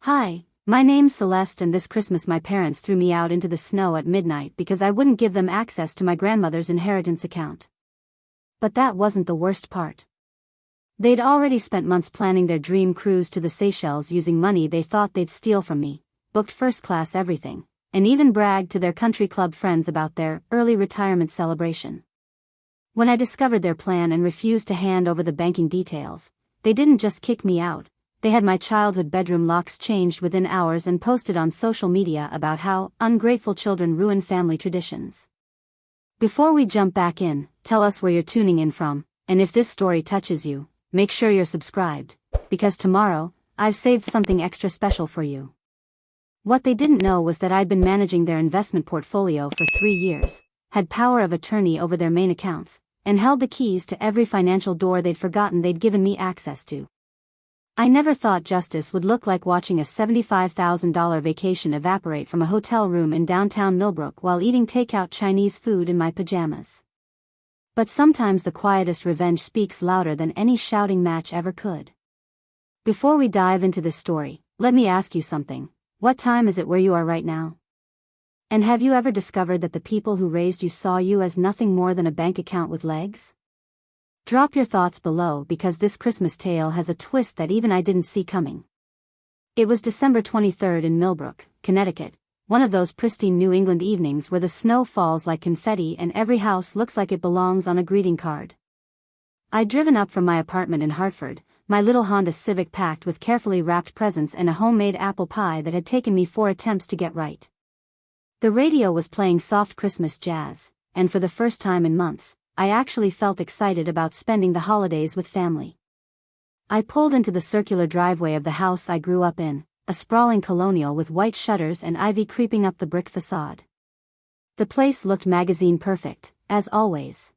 Hi, my name's Celeste, and this Christmas my parents threw me out into the snow at midnight because I wouldn't give them access to my grandmother's inheritance account. But that wasn't the worst part. They'd already spent months planning their dream cruise to the Seychelles using money they thought they'd steal from me, booked first-class everything, and even bragged to their country club friends about their early retirement celebration. When I discovered their plan and refused to hand over the banking details, they didn't just kick me out. They had my childhood bedroom locks changed within hours and posted on social media about how ungrateful children ruin family traditions. Before we jump back in, tell us where you're tuning in from, and if this story touches you, make sure you're subscribed, because tomorrow, I've saved something extra special for you. What they didn't know was that I'd been managing their investment portfolio for 3 years, had power of attorney over their main accounts, and held the keys to every financial door they'd forgotten they'd given me access to. I never thought justice would look like watching a $75,000 vacation evaporate from a hotel room in downtown Millbrook while eating takeout Chinese food in my pajamas. But sometimes the quietest revenge speaks louder than any shouting match ever could. Before we dive into this story, let me ask you something. What time is it where you are right now? And have you ever discovered that the people who raised you saw you as nothing more than a bank account with legs? Drop your thoughts below, because this Christmas tale has a twist that even I didn't see coming. It was December 23rd in Millbrook, Connecticut, one of those pristine New England evenings where the snow falls like confetti and every house looks like it belongs on a greeting card. I'd driven up from my apartment in Hartford, my little Honda Civic packed with carefully wrapped presents and a homemade apple pie that had taken me 4 attempts to get right. The radio was playing soft Christmas jazz, and for the first time in months, I actually felt excited about spending the holidays with family. I pulled into the circular driveway of the house I grew up in, a sprawling colonial with white shutters and ivy creeping up the brick facade. The place looked magazine perfect, as always.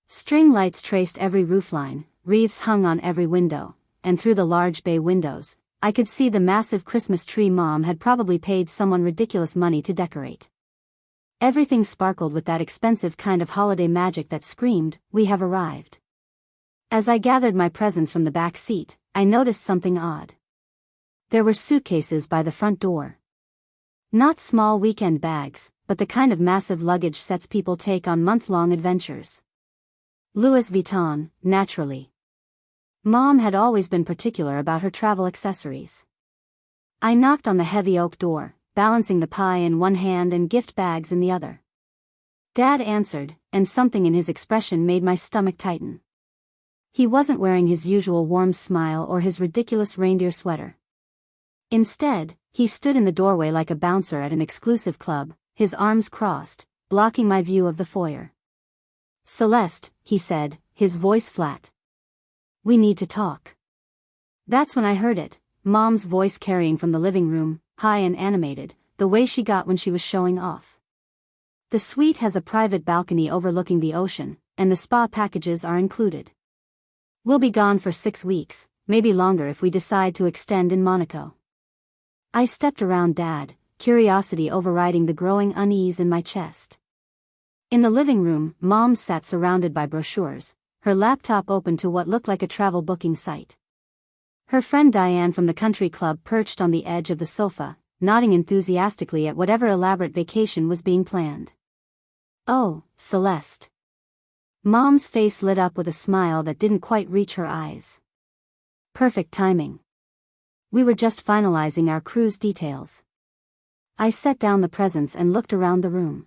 String lights traced every roofline, wreaths hung on every window, and through the large bay windows, I could see the massive Christmas tree Mom had probably paid someone ridiculous money to decorate. Everything sparkled with that expensive kind of holiday magic that screamed, "We have arrived." As I gathered my presents from the back seat, I noticed something odd. There were suitcases by the front door. Not small weekend bags, but the kind of massive luggage sets people take on month-long adventures. Louis Vuitton, naturally. Mom had always been particular about her travel accessories. I knocked on the heavy oak door, balancing the pie in one hand and gift bags in the other. Dad answered, and something in his expression made my stomach tighten. He wasn't wearing his usual warm smile or his ridiculous reindeer sweater. Instead, he stood in the doorway like a bouncer at an exclusive club, his arms crossed, blocking my view of the foyer. "Celeste," he said, his voice flat. "We need to talk." That's when I heard it, Mom's voice carrying from the living room, high and animated, the way she got when she was showing off. "The suite has a private balcony overlooking the ocean, and the spa packages are included. We'll be gone for 6 weeks, maybe longer if we decide to extend in Monaco." I stepped around Dad, curiosity overriding the growing unease in my chest. In the living room, Mom sat surrounded by brochures, her laptop open to what looked like a travel booking site. Her friend Diane from the country club perched on the edge of the sofa, nodding enthusiastically at whatever elaborate vacation was being planned. "Oh, Celeste." Mom's face lit up with a smile that didn't quite reach her eyes. "Perfect timing. We were just finalizing our cruise details." I set down the presents and looked around the room.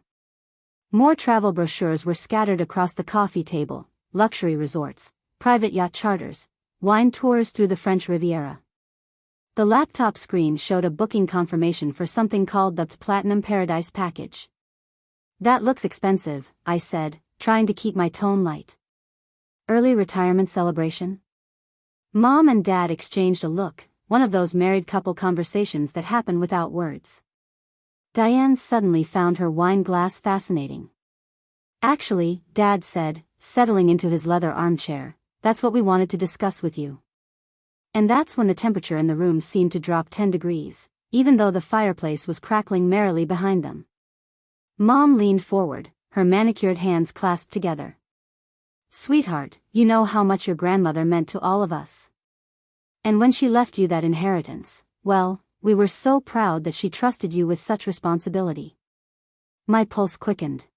More travel brochures were scattered across the coffee table: luxury resorts, private yacht charters, wine tours through the French Riviera. The laptop screen showed a booking confirmation for something called the Platinum Paradise Package. "That looks expensive," I said, trying to keep my tone light. "Early retirement celebration?" Mom and Dad exchanged a look, one of those married couple conversations that happen without words. Diane suddenly found her wine glass fascinating. "Actually," Dad said, settling into his leather armchair, "that's what we wanted to discuss with you." And that's when the temperature in the room seemed to drop 10 degrees, even though the fireplace was crackling merrily behind them. Mom leaned forward, her manicured hands clasped together. "Sweetheart, you know how much your grandmother meant to all of us. And when she left you that inheritance, well, We were so proud that she trusted you with such responsibility." My pulse quickened.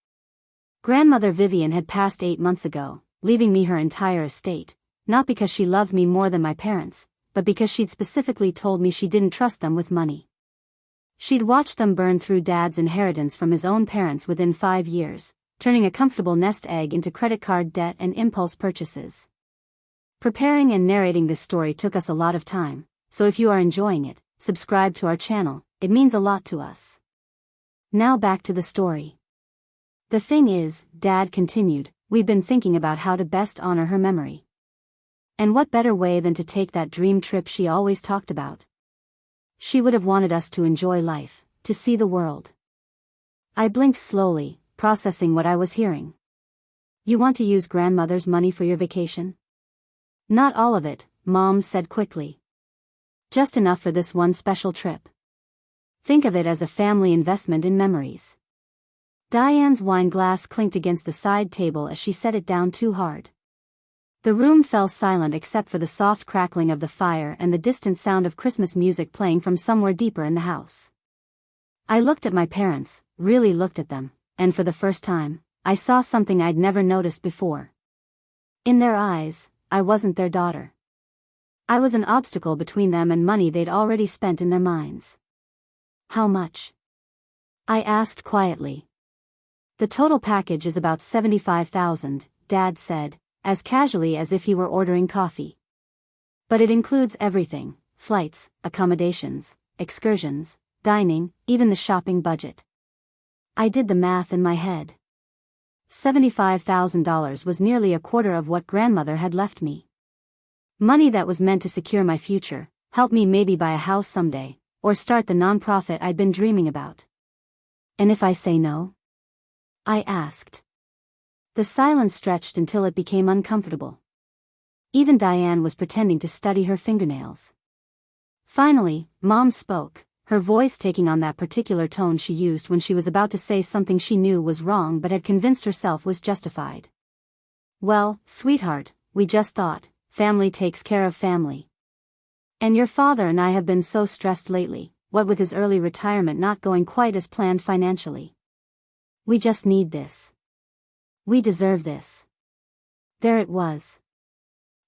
Grandmother Vivian had passed 8 months ago, leaving me her entire estate, not because she loved me more than my parents, but because she'd specifically told me she didn't trust them with money. She'd watched them burn through Dad's inheritance from his own parents within 5 years, turning a comfortable nest egg into credit card debt and impulse purchases. Preparing and narrating this story took us a lot of time, so if you are enjoying it, subscribe to our channel, it means a lot to us. Now back to the story. "The thing is," Dad continued, "we've been thinking about how to best honor her memory. And what better way than to take that dream trip she always talked about? She would have wanted us to enjoy life, to see the world." I blinked slowly, processing what I was hearing. "You want to use grandmother's money for your vacation?" "Not all of it," Mom said quickly. "Just enough for this one special trip. Think of it as a family investment in memories." Diane's wine glass clinked against the side table as she set it down too hard. The room fell silent except for the soft crackling of the fire and the distant sound of Christmas music playing from somewhere deeper in the house. I looked at my parents, really looked at them, and for the first time, I saw something I'd never noticed before. In their eyes, I wasn't their daughter. I was an obstacle between them and money they'd already spent in their minds. "How much?" I asked quietly. "The total package is about $75,000, Dad said, as casually as if he were ordering coffee. "But it includes everything: flights, accommodations, excursions, dining, even the shopping budget." I did the math in my head. $75,000 was nearly a quarter of what grandmother had left me. Money that was meant to secure my future, help me maybe buy a house someday, or start the nonprofit I'd been dreaming about. "And if I say no?" I asked. The silence stretched until it became uncomfortable. Even Diane was pretending to study her fingernails. Finally, Mom spoke, her voice taking on that particular tone she used when she was about to say something she knew was wrong but had convinced herself was justified. "Well, sweetheart, we just thought, family takes care of family. And your father and I have been so stressed lately, what with his early retirement not going quite as planned financially. We just need this. We deserve this." There it was.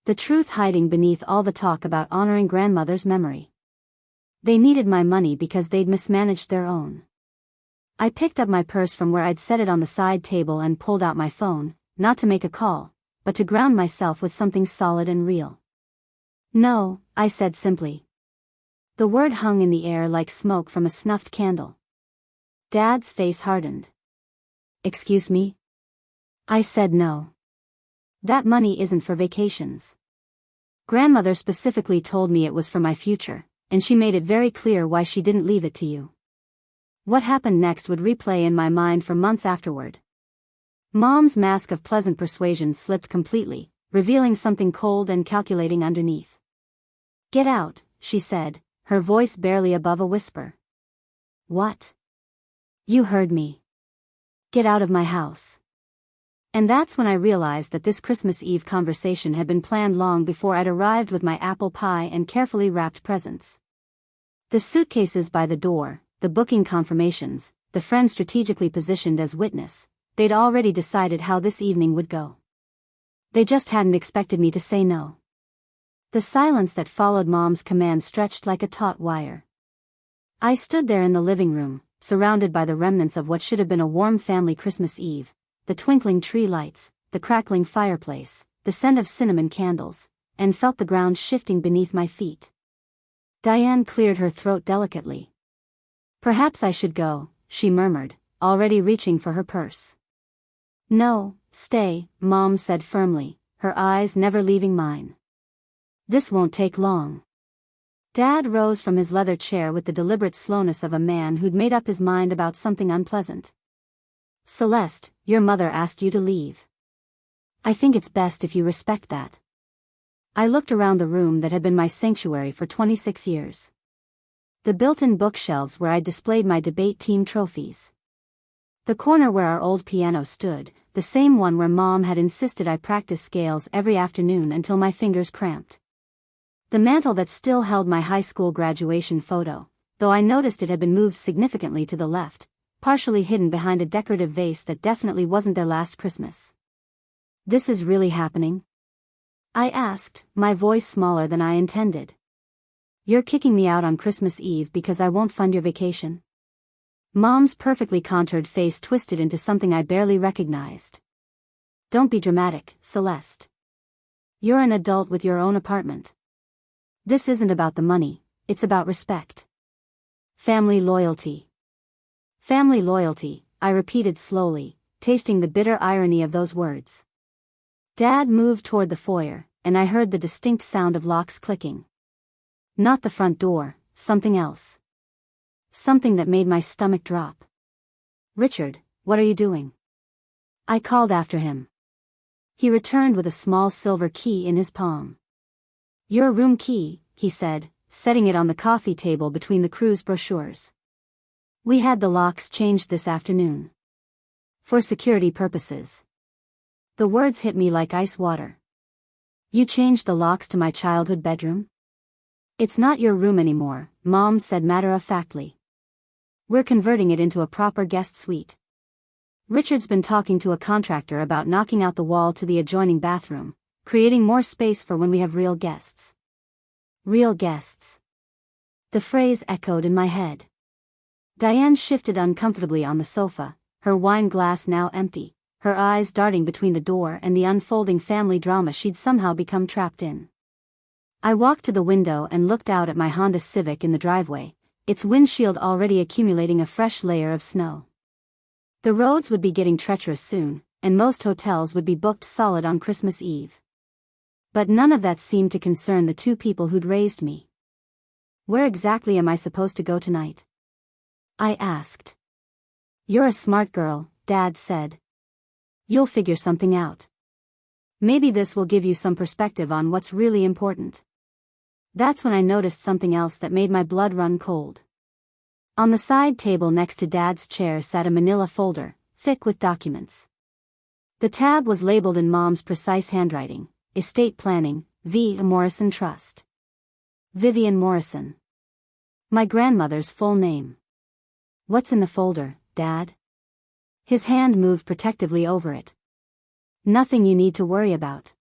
The truth hiding beneath all the talk about honoring grandmother's memory. They needed my money because they'd mismanaged their own. I picked up my purse from where I'd set it on the side table and pulled out my phone, not to make a call, but to ground myself with something solid and real. "No," I said simply. The word hung in the air like smoke from a snuffed candle. Dad's face hardened. "Excuse me?" I said no. "That money isn't for vacations. Grandmother specifically told me it was for my future, and she made it very clear why she didn't leave it to you." What happened next would replay in my mind for months afterward. Mom's mask of pleasant persuasion slipped completely, revealing something cold and calculating underneath. "Get out," she said, her voice barely above a whisper. "What?" "You heard me. Get out of my house." And that's when I realized that this Christmas Eve conversation had been planned long before I'd arrived with my apple pie and carefully wrapped presents. The suitcases by the door, the booking confirmations, the friend strategically positioned as witness, they'd already decided how this evening would go. They just hadn't expected me to say no. The silence that followed Mom's command stretched like a taut wire. I stood there in the living room, surrounded by the remnants of what should have been a warm family Christmas Eve. The twinkling tree lights, the crackling fireplace, the scent of cinnamon candles, and felt the ground shifting beneath my feet. Diane cleared her throat delicately. "Perhaps I should go," she murmured, already reaching for her purse. "No, stay," Mom said firmly, her eyes never leaving mine. "This won't take long." Dad rose from his leather chair with the deliberate slowness of a man who'd made up his mind about something unpleasant. "Celeste, your mother asked you to leave. I think it's best if you respect that." I looked around the room that had been my sanctuary for 26 years. The built-in bookshelves where I displayed my debate team trophies. The corner where our old piano stood, the same one where Mom had insisted I practice scales every afternoon until my fingers cramped. The mantel that still held my high school graduation photo, though I noticed it had been moved significantly to the left, partially hidden behind a decorative vase that definitely wasn't there last Christmas. "This is really happening?" I asked, my voice smaller than I intended. "You're kicking me out on Christmas Eve because I won't fund your vacation?" Mom's perfectly contoured face twisted into something I barely recognized. "Don't be dramatic, Celeste. You're an adult with your own apartment. This isn't about the money, it's about respect. Family loyalty." "Family loyalty," I repeated slowly, tasting the bitter irony of those words. Dad moved toward the foyer, and I heard the distinct sound of locks clicking. Not the front door, something else. Something that made my stomach drop. "Richard, what are you doing?" I called after him. He returned with a small silver key in his palm. "Your room key," he said, setting it on the coffee table between the cruise brochures. "We had the locks changed this afternoon. For security purposes." The words hit me like ice water. "You changed the locks to my childhood bedroom?" "It's not your room anymore," Mom said matter-of-factly. "We're converting it into a proper guest suite. Richard's been talking to a contractor about knocking out the wall to the adjoining bathroom, creating more space for when we have real guests." Real guests. The phrase echoed in my head. Diane shifted uncomfortably on the sofa, her wine glass now empty, her eyes darting between the door and the unfolding family drama she'd somehow become trapped in. I walked to the window and looked out at my Honda Civic in the driveway, its windshield already accumulating a fresh layer of snow. The roads would be getting treacherous soon, and most hotels would be booked solid on Christmas Eve. But none of that seemed to concern the two people who'd raised me. "Where exactly am I supposed to go tonight?" I asked. "You're a smart girl," Dad said. "You'll figure something out. Maybe this will give you some perspective on what's really important." That's when I noticed something else that made my blood run cold. On the side table next to Dad's chair sat a manila folder, thick with documents. The tab was labeled in Mom's precise handwriting, "Estate Planning, V. Morrison Trust." Vivian Morrison. My grandmother's full name. "What's in the folder, Dad?" His hand moved protectively over it. "Nothing you need to worry about."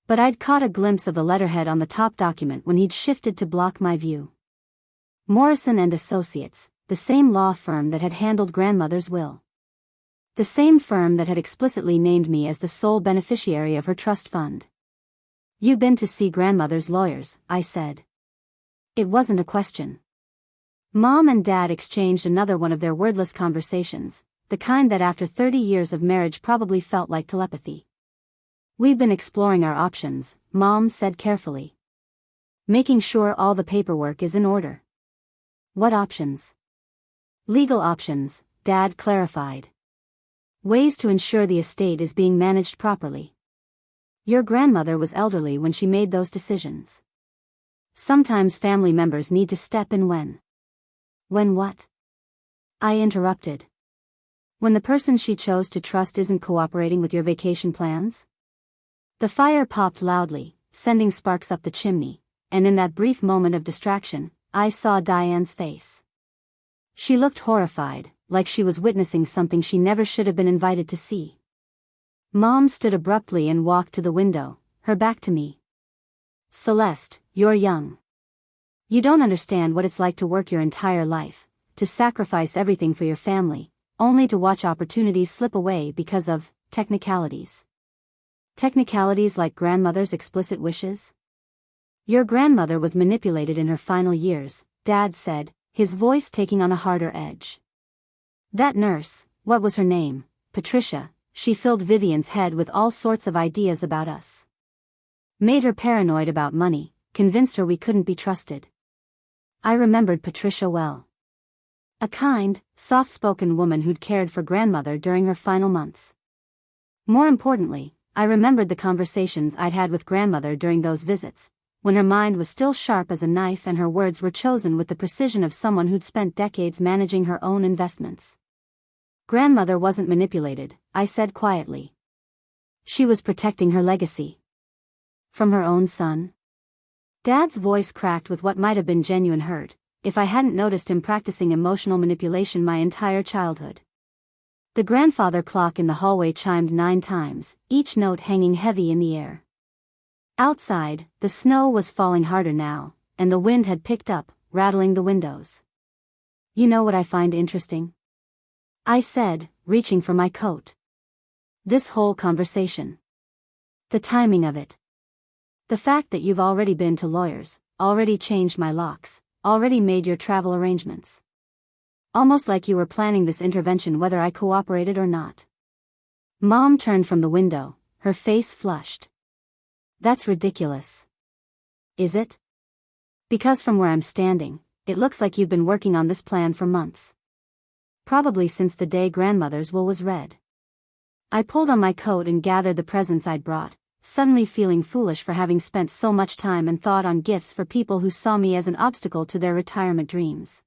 But I'd caught a glimpse of the letterhead on the top document when he'd shifted to block my view. Morrison and Associates, the same law firm that had handled grandmother's will. The same firm that had explicitly named me as the sole beneficiary of her trust fund. "You've been to see grandmother's lawyers," I said. It wasn't a question. Mom and Dad exchanged another one of their wordless conversations, the kind that after 30 years of marriage probably felt like telepathy. "We've been exploring our options," Mom said carefully. "Making sure all the paperwork is in order." "What options?" "Legal options," Dad clarified. "Ways to ensure the estate is being managed properly. Your grandmother was elderly when she made those decisions. Sometimes family members need to step in when." "When what?" I interrupted. "When the person she chose to trust isn't cooperating with your vacation plans?" The fire popped loudly, sending sparks up the chimney, and in that brief moment of distraction, I saw Diane's face. She looked horrified, like she was witnessing something she never should have been invited to see. Mom stood abruptly and walked to the window, her back to me. "Celeste, you're young. You don't understand what it's like to work your entire life, to sacrifice everything for your family, only to watch opportunities slip away because of technicalities. Technicalities like grandmother's explicit wishes? Your grandmother was manipulated in her final years," Dad said, his voice taking on a harder edge. "That nurse, what was her name? Patricia, she filled Vivian's head with all sorts of ideas about us. Made her paranoid about money, convinced her we couldn't be trusted." I remembered Patricia well. A kind, soft-spoken woman who'd cared for grandmother during her final months. More importantly, I remembered the conversations I'd had with grandmother during those visits, when her mind was still sharp as a knife and her words were chosen with the precision of someone who'd spent decades managing her own investments. "Grandmother wasn't manipulated," I said quietly. "She was protecting her legacy." "From her own son?" Dad's voice cracked with what might have been genuine hurt. if I hadn't noticed him practicing emotional manipulation my entire childhood. The grandfather clock in the hallway chimed 9 times, each note hanging heavy in the air. Outside, the snow was falling harder now, and the wind had picked up, rattling the windows. "You know what I find interesting?" I said, reaching for my coat. "This whole conversation. The timing of it. The fact that you've already been to lawyers, already changed my locks, already made your travel arrangements. Almost like you were planning this intervention whether I cooperated or not." Mom turned from the window, her face flushed. "That's ridiculous." "Is it?" "Because from where I'm standing, it looks like you've been working on this plan for months. Probably since the day grandmother's will was read." I pulled on my coat and gathered the presents I'd brought, suddenly feeling foolish for having spent so much time and thought on gifts for people who saw me as an obstacle to their retirement dreams.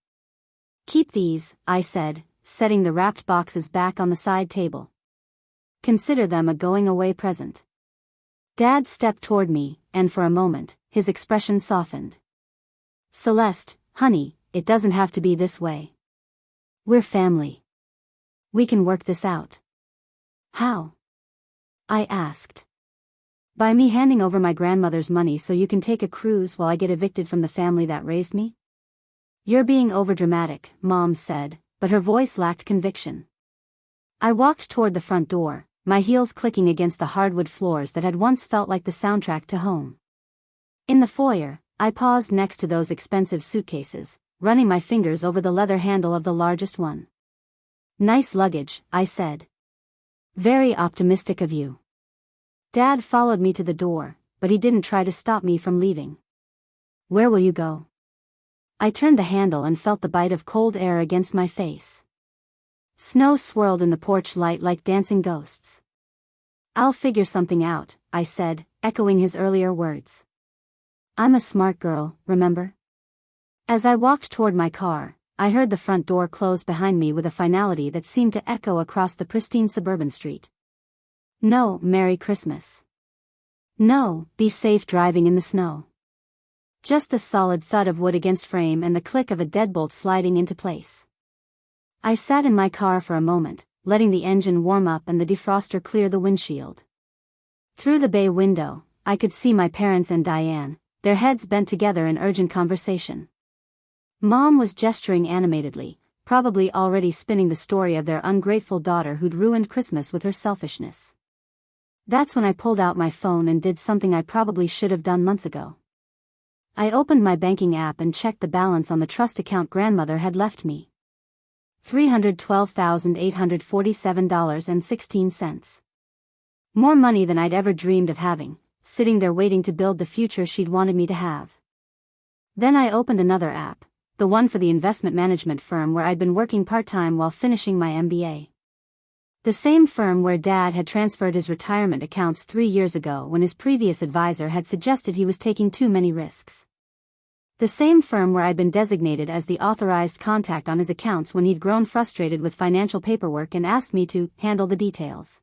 "Keep these," I said, setting the wrapped boxes back on the side table. "Consider them a going-away present." Dad stepped toward me, and for a moment, his expression softened. "Celeste, honey, it doesn't have to be this way. We're family. We can work this out." "How?" I asked. "By me handing over my grandmother's money so you can take a cruise while I get evicted from the family that raised me?" "You're being overdramatic," Mom said, but her voice lacked conviction. I walked toward the front door, my heels clicking against the hardwood floors that had once felt like the soundtrack to home. In the foyer, I paused next to those expensive suitcases, running my fingers over the leather handle of the largest one. "Nice luggage," I said. "Very optimistic of you." Dad followed me to the door, but he didn't try to stop me from leaving. "Where will you go?" I turned the handle and felt the bite of cold air against my face. Snow swirled in the porch light like dancing ghosts. "I'll figure something out," I said, echoing his earlier words. "I'm a smart girl, remember?" As I walked toward my car, I heard the front door close behind me with a finality that seemed to echo across the pristine suburban street. "No, Merry Christmas. No, be safe driving in the snow." Just the solid thud of wood against frame and the click of a deadbolt sliding into place. I sat in my car for a moment, letting the engine warm up and the defroster clear the windshield. Through the bay window, I could see my parents and Diane, their heads bent together in urgent conversation. Mom was gesturing animatedly, probably already spinning the story of their ungrateful daughter who'd ruined Christmas with her selfishness. That's when I pulled out my phone and did something I probably should have done months ago. I opened my banking app and checked the balance on the trust account grandmother had left me. $312,847.16. More money than I'd ever dreamed of having, sitting there waiting to build the future she'd wanted me to have. Then I opened another app, the one for the investment management firm where I'd been working part-time while finishing my MBA. The same firm where Dad had transferred his retirement accounts 3 years ago when his previous advisor had suggested he was taking too many risks. The same firm where I'd been designated as the authorized contact on his accounts when he'd grown frustrated with financial paperwork and asked me to handle the details.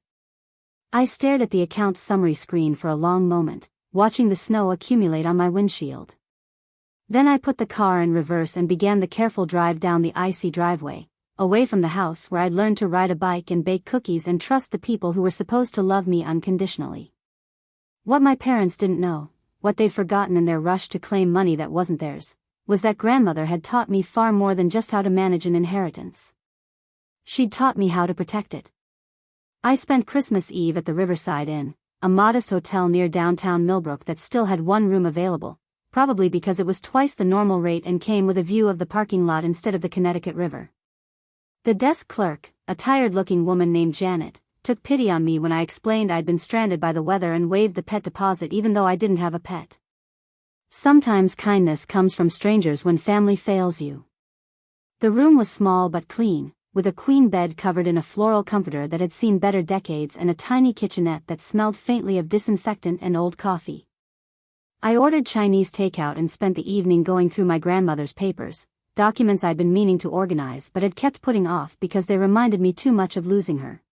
I stared at the account summary screen for a long moment, watching the snow accumulate on my windshield. Then I put the car in reverse and began the careful drive down the icy driveway, away from the house where I'd learned to ride a bike and bake cookies and trust the people who were supposed to love me unconditionally. What my parents didn't know, what they'd forgotten in their rush to claim money that wasn't theirs, was that grandmother had taught me far more than just how to manage an inheritance. She'd taught me how to protect it. I spent Christmas Eve at the Riverside Inn, a modest hotel near downtown Millbrook that still had one room available, probably because it was twice the normal rate and came with a view of the parking lot instead of the Connecticut River. The desk clerk, a tired-looking woman named Janet, took pity on me when I explained I'd been stranded by the weather and waived the pet deposit even though I didn't have a pet. Sometimes kindness comes from strangers when family fails you. The room was small but clean, with a queen bed covered in a floral comforter that had seen better decades and a tiny kitchenette that smelled faintly of disinfectant and old coffee. I ordered Chinese takeout and spent the evening going through my grandmother's papers, documents I'd been meaning to organize but had kept putting off because they reminded me too much of losing her.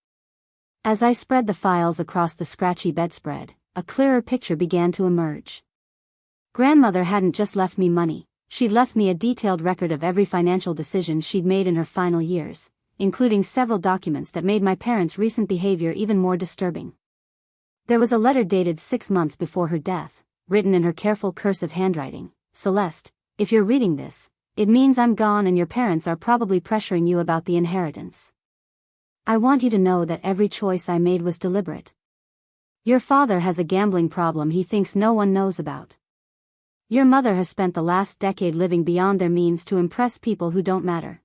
As I spread the files across the scratchy bedspread, a clearer picture began to emerge. Grandmother hadn't just left me money, She'd left me a detailed record of every financial decision she'd made in her final years, including several documents that made my parents' recent behavior even more disturbing. There was a letter dated 6 months before her death, written in her careful cursive handwriting. "Celeste, if you're reading this, it means I'm gone and your parents are probably pressuring you about the inheritance. I want you to know that every choice I made was deliberate. Your father has a gambling problem he thinks no one knows about. Your mother has spent the last decade living beyond their means to impress people who don't matter.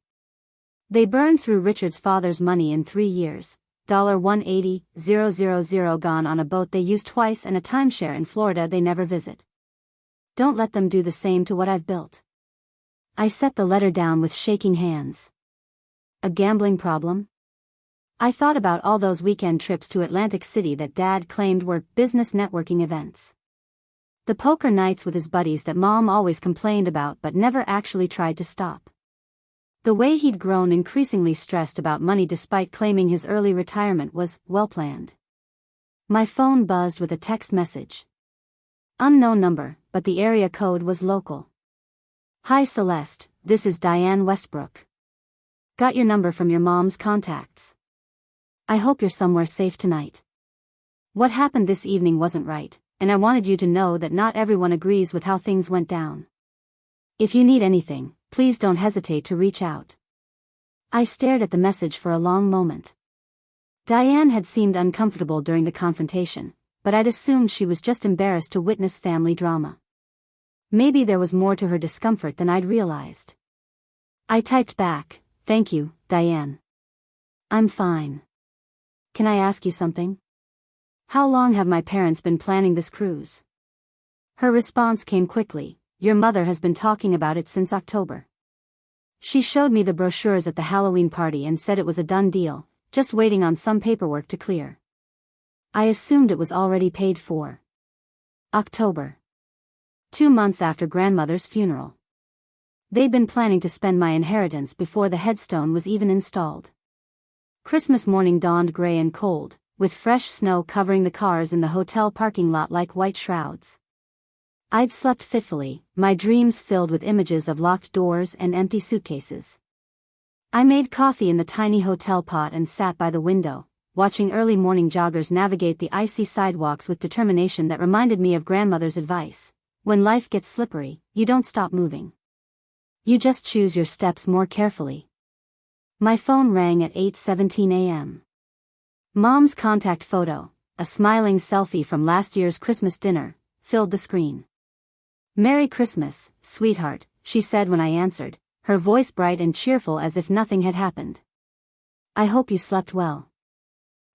They burned through Richard's father's money in 3 years, $180,000 gone on a boat they use twice and a timeshare in Florida they never visit. Don't let them do the same to what I've built." I set the letter down with shaking hands. A gambling problem? I thought about all those weekend trips to Atlantic City that Dad claimed were business networking events. The poker nights with his buddies that Mom always complained about but never actually tried to stop. The way he'd grown increasingly stressed about money despite claiming his early retirement was well-planned. My phone buzzed with a text message. Unknown number, but the area code was local. "Hi Celeste, this is Diane Westbrook. Got your number from your mom's contacts. I hope you're somewhere safe tonight. What happened this evening wasn't right, and I wanted you to know that not everyone agrees with how things went down. If you need anything, please don't hesitate to reach out." I stared at the message for a long moment. Diane had seemed uncomfortable during the confrontation, but I'd assumed she was just embarrassed to witness family drama. Maybe there was more to her discomfort than I'd realized. I typed back, "Thank you, Diane. I'm fine. Can I ask you something? How long have my parents been planning this cruise?" Her response came quickly, "Your mother has been talking about it since October. She showed me the brochures at the Halloween party and said it was a done deal, just waiting on some paperwork to clear. I assumed it was already paid for." October. 2 months after grandmother's funeral. They'd been planning to spend my inheritance before the headstone was even installed. Christmas morning dawned gray and cold, with fresh snow covering the cars in the hotel parking lot like white shrouds. I'd slept fitfully, my dreams filled with images of locked doors and empty suitcases. I made coffee in the tiny hotel pot and sat by the window, watching early morning joggers navigate the icy sidewalks with determination that reminded me of grandmother's advice: when life gets slippery, you don't stop moving. You just choose your steps more carefully. My phone rang at 8:17 a.m. Mom's contact photo, a smiling selfie from last year's Christmas dinner, filled the screen. "Merry Christmas, sweetheart," she said when I answered, her voice bright and cheerful as if nothing had happened. "I hope you slept well."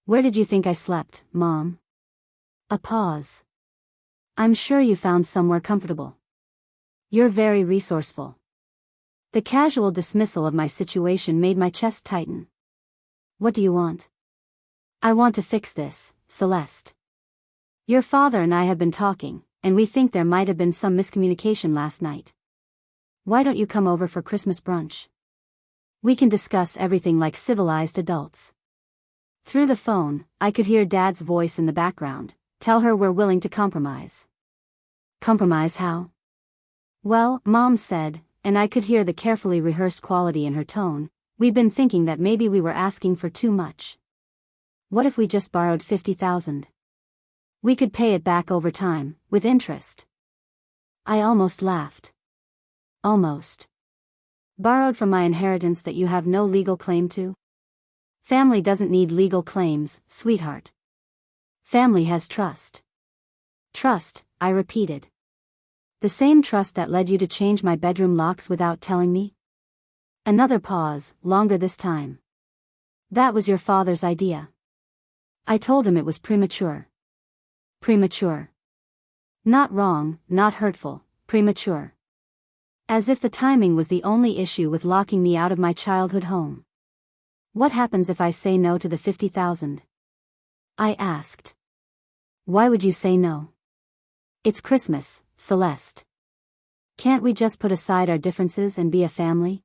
"Where did you think I slept, Mom?" A pause. "I'm sure you found somewhere comfortable. You're very resourceful." The casual dismissal of my situation made my chest tighten. "What do you want?" "I want to fix this, Celeste. Your father and I have been talking, and we think there might have been some miscommunication last night. Why don't you come over for Christmas brunch? We can discuss everything like civilized adults." Through the phone, I could hear Dad's voice in the background, "Tell her we're willing to compromise." "Compromise how?" "Well," Mom said, and I could hear the carefully rehearsed quality in her tone, "we've been thinking that maybe we were asking for too much. What if we just borrowed $50,000? We could pay it back over time, with interest." I almost laughed. "Almost. Borrowed from my inheritance that you have no legal claim to?" "Family doesn't need legal claims, sweetheart. Family has trust." "Trust," I repeated. "The same trust that led you to change my bedroom locks without telling me?" Another pause, longer this time. "That was your father's idea." I told him it was premature. Premature. Not wrong, not hurtful, premature. As if the timing was the only issue with locking me out of my childhood home. "What happens if I say no to the $50,000? I asked. "Why would you say no? It's Christmas, Celeste. Can't we just put aside our differences and be a family?"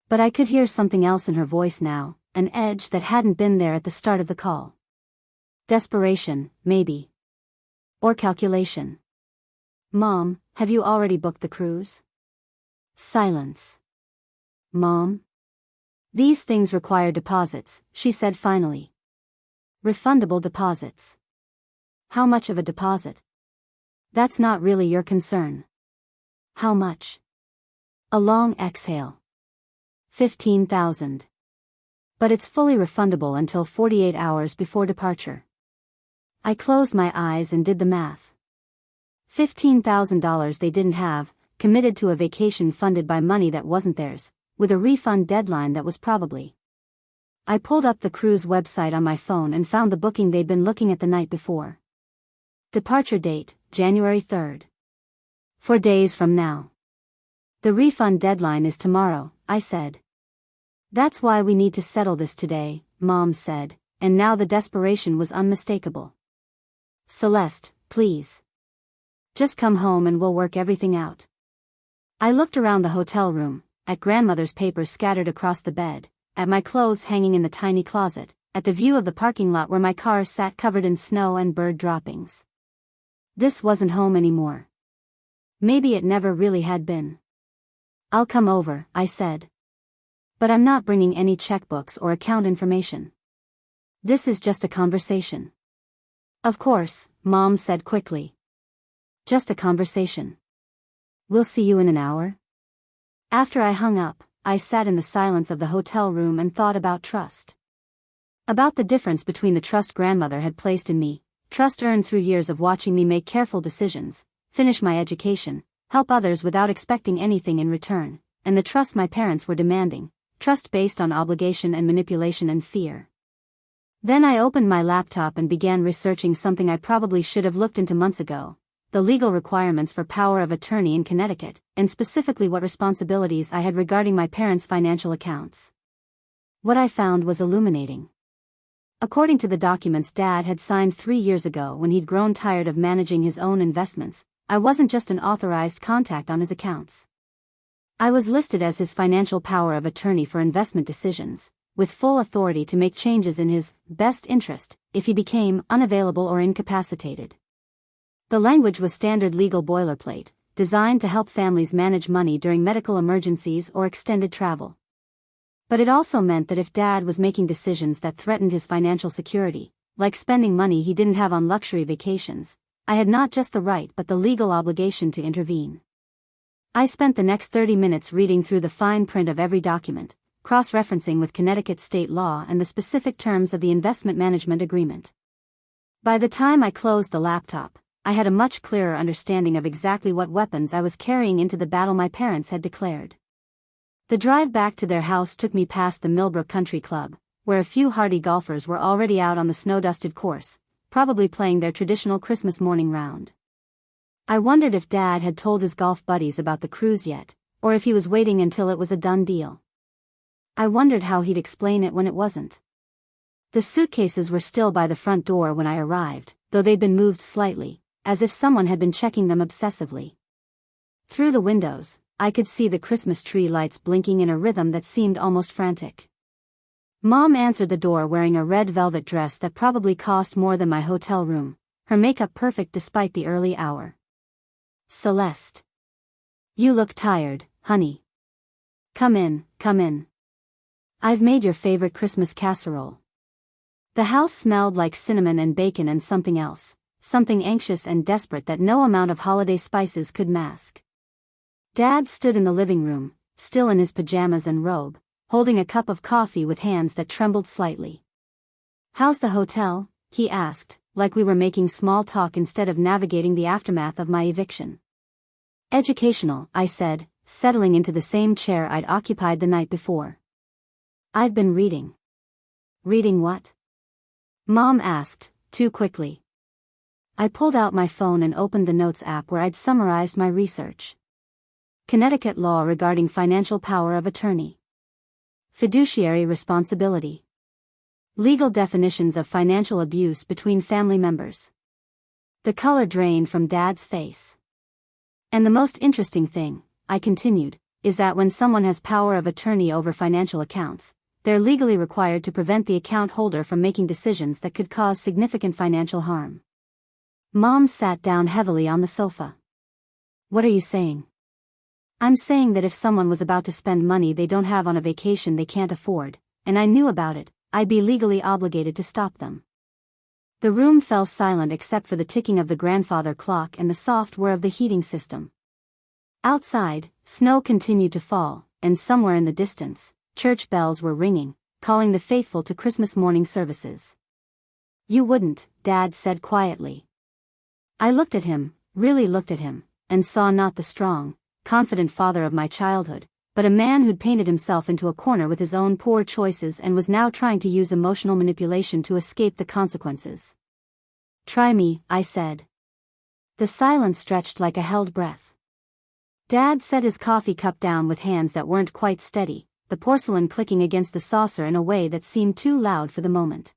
But I could hear something else in her voice now, an edge that hadn't been there at the start of the call. Desperation, maybe. Or calculation. "Mom, have you already booked the cruise?" Silence. Mom? These things require deposits, she said finally. Refundable deposits. How much of a deposit? That's not really your concern. How much? A long exhale. 15,000. But it's fully refundable until 48 hours before departure. I closed my eyes and did the math. $15,000 they didn't have, committed to a vacation funded by money that wasn't theirs, with a refund deadline that was probably. I pulled up the cruise website on my phone and found the booking they'd been looking at the night before. Departure date, January 3rd. 4 days from now. The refund deadline is tomorrow, I said. That's why we need to settle this today, Mom said, and now the desperation was unmistakable. Celeste, please. Just come home and we'll work everything out. I looked around the hotel room, at grandmother's papers scattered across the bed, at my clothes hanging in the tiny closet, at the view of the parking lot where my car sat covered in snow and bird droppings. This wasn't home anymore. Maybe it never really had been. I'll come over, I said. But I'm not bringing any checkbooks or account information. This is just a conversation. Of course, Mom said quickly. Just a conversation. We'll see you in an hour. After I hung up, I sat in the silence of the hotel room and thought about trust. About the difference between the trust grandmother had placed in me, trust earned through years of watching me make careful decisions, finish my education, help others without expecting anything in return, and the trust my parents were demanding, trust based on obligation and manipulation and fear. Then I opened my laptop and began researching something I probably should have looked into months ago, the legal requirements for power of attorney in Connecticut, and specifically what responsibilities I had regarding my parents' financial accounts. What I found was illuminating. According to the documents Dad had signed 3 years ago when he'd grown tired of managing his own investments, I wasn't just an authorized contact on his accounts. I was listed as his financial power of attorney for investment decisions, with full authority to make changes in his best interest if he became unavailable or incapacitated. The language was standard legal boilerplate, designed to help families manage money during medical emergencies or extended travel. But it also meant that if Dad was making decisions that threatened his financial security, like spending money he didn't have on luxury vacations, I had not just the right but the legal obligation to intervene. I spent the next 30 minutes reading through the fine print of every document, cross-referencing with Connecticut state law and the specific terms of the investment management agreement. By the time I closed the laptop, I had a much clearer understanding of exactly what weapons I was carrying into the battle my parents had declared. The drive back to their house took me past the Millbrook Country Club, where a few hardy golfers were already out on the snow-dusted course, probably playing their traditional Christmas morning round. I wondered if Dad had told his golf buddies about the cruise yet, or if he was waiting until it was a done deal. I wondered how he'd explain it when it wasn't. The suitcases were still by the front door when I arrived, though they'd been moved slightly, as if someone had been checking them obsessively. Through the windows, I could see the Christmas tree lights blinking in a rhythm that seemed almost frantic. Mom answered the door wearing a red velvet dress that probably cost more than my hotel room, her makeup perfect despite the early hour. Celeste. You look tired, honey. Come in, come in. I've made your favorite Christmas casserole. The house smelled like cinnamon and bacon and something else, something anxious and desperate that no amount of holiday spices could mask. Dad stood in the living room, still in his pajamas and robe, holding a cup of coffee with hands that trembled slightly. How's the hotel? He asked, like we were making small talk instead of navigating the aftermath of my eviction. Educational, I said, settling into the same chair I'd occupied the night before. I've been reading. Reading what? Mom asked, too quickly. I pulled out my phone and opened the Notes app where I'd summarized my research. Connecticut law regarding financial power of attorney. Fiduciary responsibility. Legal definitions of financial abuse between family members. The color drained from Dad's face. And the most interesting thing, I continued, is that when someone has power of attorney over financial accounts, they're legally required to prevent the account holder from making decisions that could cause significant financial harm. Mom sat down heavily on the sofa. What are you saying? I'm saying that if someone was about to spend money they don't have on a vacation they can't afford, and I knew about it, I'd be legally obligated to stop them. The room fell silent except for the ticking of the grandfather clock and the soft whir of the heating system. Outside, snow continued to fall, and somewhere in the distance, church bells were ringing, calling the faithful to Christmas morning services. "You wouldn't," Dad said quietly. I looked at him, really looked at him, and saw not the strong, confident father of my childhood, but a man who'd painted himself into a corner with his own poor choices and was now trying to use emotional manipulation to escape the consequences. "Try me," I said. The silence stretched like a held breath. Dad set his coffee cup down with hands that weren't quite steady, the porcelain clicking against the saucer in a way that seemed too loud for the moment.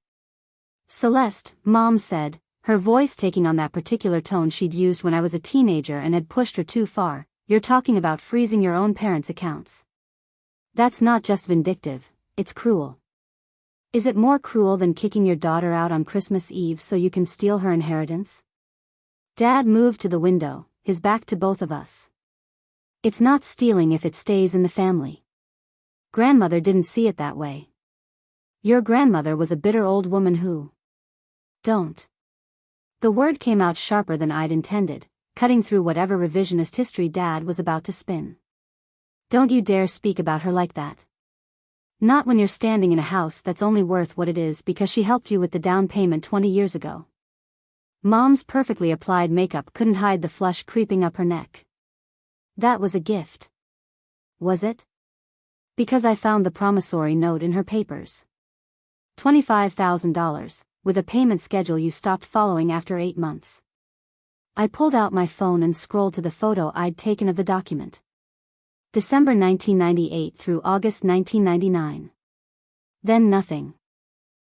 "Celeste," Mom said, her voice taking on that particular tone she'd used when I was a teenager and had pushed her too far, "you're talking about freezing your own parents' accounts. That's not just vindictive, it's cruel. Is it more cruel than kicking your daughter out on Christmas Eve so you can steal her inheritance?" Dad moved to the window, his back to both of us. "It's not stealing if it stays in the family. Grandmother didn't see it that way. Your grandmother was a bitter old woman who don't." The word came out sharper than I'd intended, cutting through whatever revisionist history Dad was about to spin. "Don't you dare speak about her like that. Not when you're standing in a house that's only worth what it is because she helped you with the down payment 20 years ago." Mom's perfectly applied makeup couldn't hide the flush creeping up her neck. "That was a gift." "Was it?" "Because I found the promissory note in her papers. $25,000, with a payment schedule you stopped following after 8 months. I pulled out my phone and scrolled to the photo I'd taken of the document. December 1998 through August 1999. Then nothing.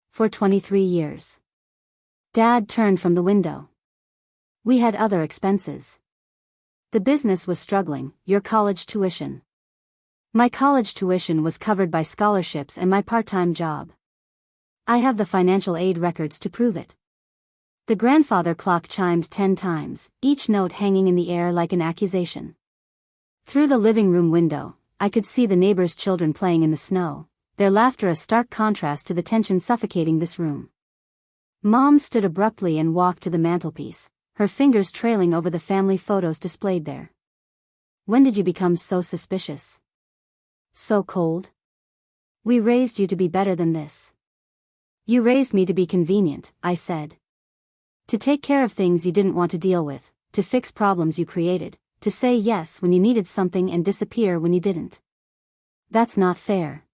For 23 years. Dad turned from the window. "We had other expenses. The business was struggling, your college tuition. My college tuition was covered by scholarships and my part-time job. I have the financial aid records to prove it." The grandfather clock chimed 10 times, each note hanging in the air like an accusation. Through the living room window, I could see the neighbors' children playing in the snow, their laughter a stark contrast to the tension suffocating this room. Mom stood abruptly and walked to the mantelpiece, her fingers trailing over the family photos displayed there. "When did you become so suspicious? So cold? We raised you to be better than this." "You raised me to be convenient," I said. "To take care of things you didn't want to deal with, to fix problems you created, to say yes when you needed something and disappear when you didn't. That's not fair.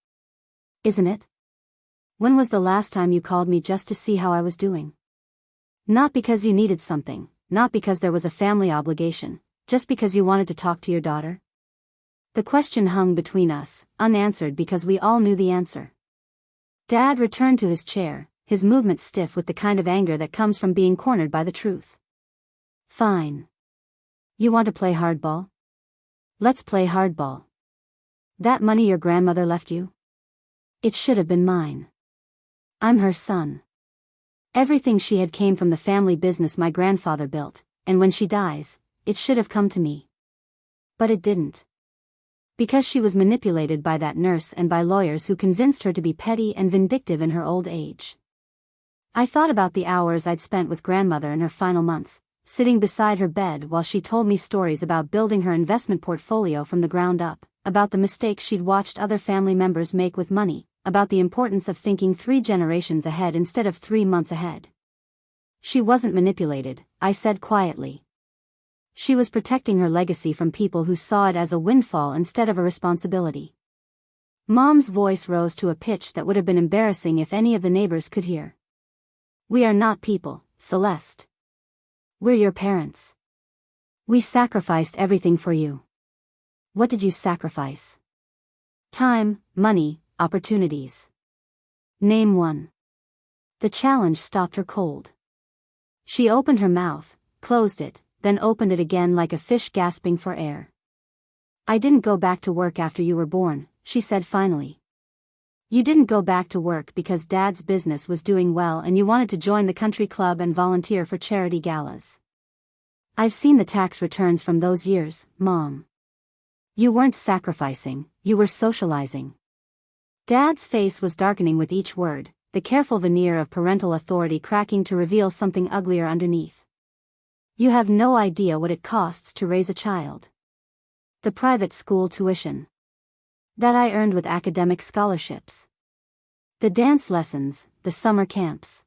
Isn't it? When was the last time you called me just to see how I was doing? Not because you needed something, not because there was a family obligation, just because you wanted to talk to your daughter?" The question hung between us, unanswered because we all knew the answer. Dad returned to his chair, his movement stiff with the kind of anger that comes from being cornered by the truth. "Fine. You want to play hardball? Let's play hardball. That money your grandmother left you? It should have been mine. I'm her son. Everything she had came from the family business my grandfather built, and when she dies, it should have come to me. But it didn't. Because she was manipulated by that nurse and by lawyers who convinced her to be petty and vindictive in her old age." I thought about the hours I'd spent with grandmother in her final months, sitting beside her bed while she told me stories about building her investment portfolio from the ground up, about the mistakes she'd watched other family members make with money, about the importance of thinking 3 generations ahead instead of 3 months ahead. "She wasn't manipulated," I said quietly. "She was protecting her legacy from people who saw it as a windfall instead of a responsibility." Mom's voice rose to a pitch that would have been embarrassing if any of the neighbors could hear. "We are not people, Celeste. We're your parents. We sacrificed everything for you." "What did you sacrifice?" "Time, money, opportunities. Name one." The challenge stopped her cold. She opened her mouth, closed it, then opened it again like a fish gasping for air. "I didn't go back to work after you were born," she said finally. "You didn't go back to work because Dad's business was doing well and you wanted to join the country club and volunteer for charity galas. I've seen the tax returns from those years, Mom. You weren't sacrificing, you were socializing. Dad's face was darkening with each word, the careful veneer of parental authority cracking to reveal something uglier underneath. You have no idea what it costs to raise a child. The private school tuition that I earned with academic scholarships. The dance lessons, the summer camps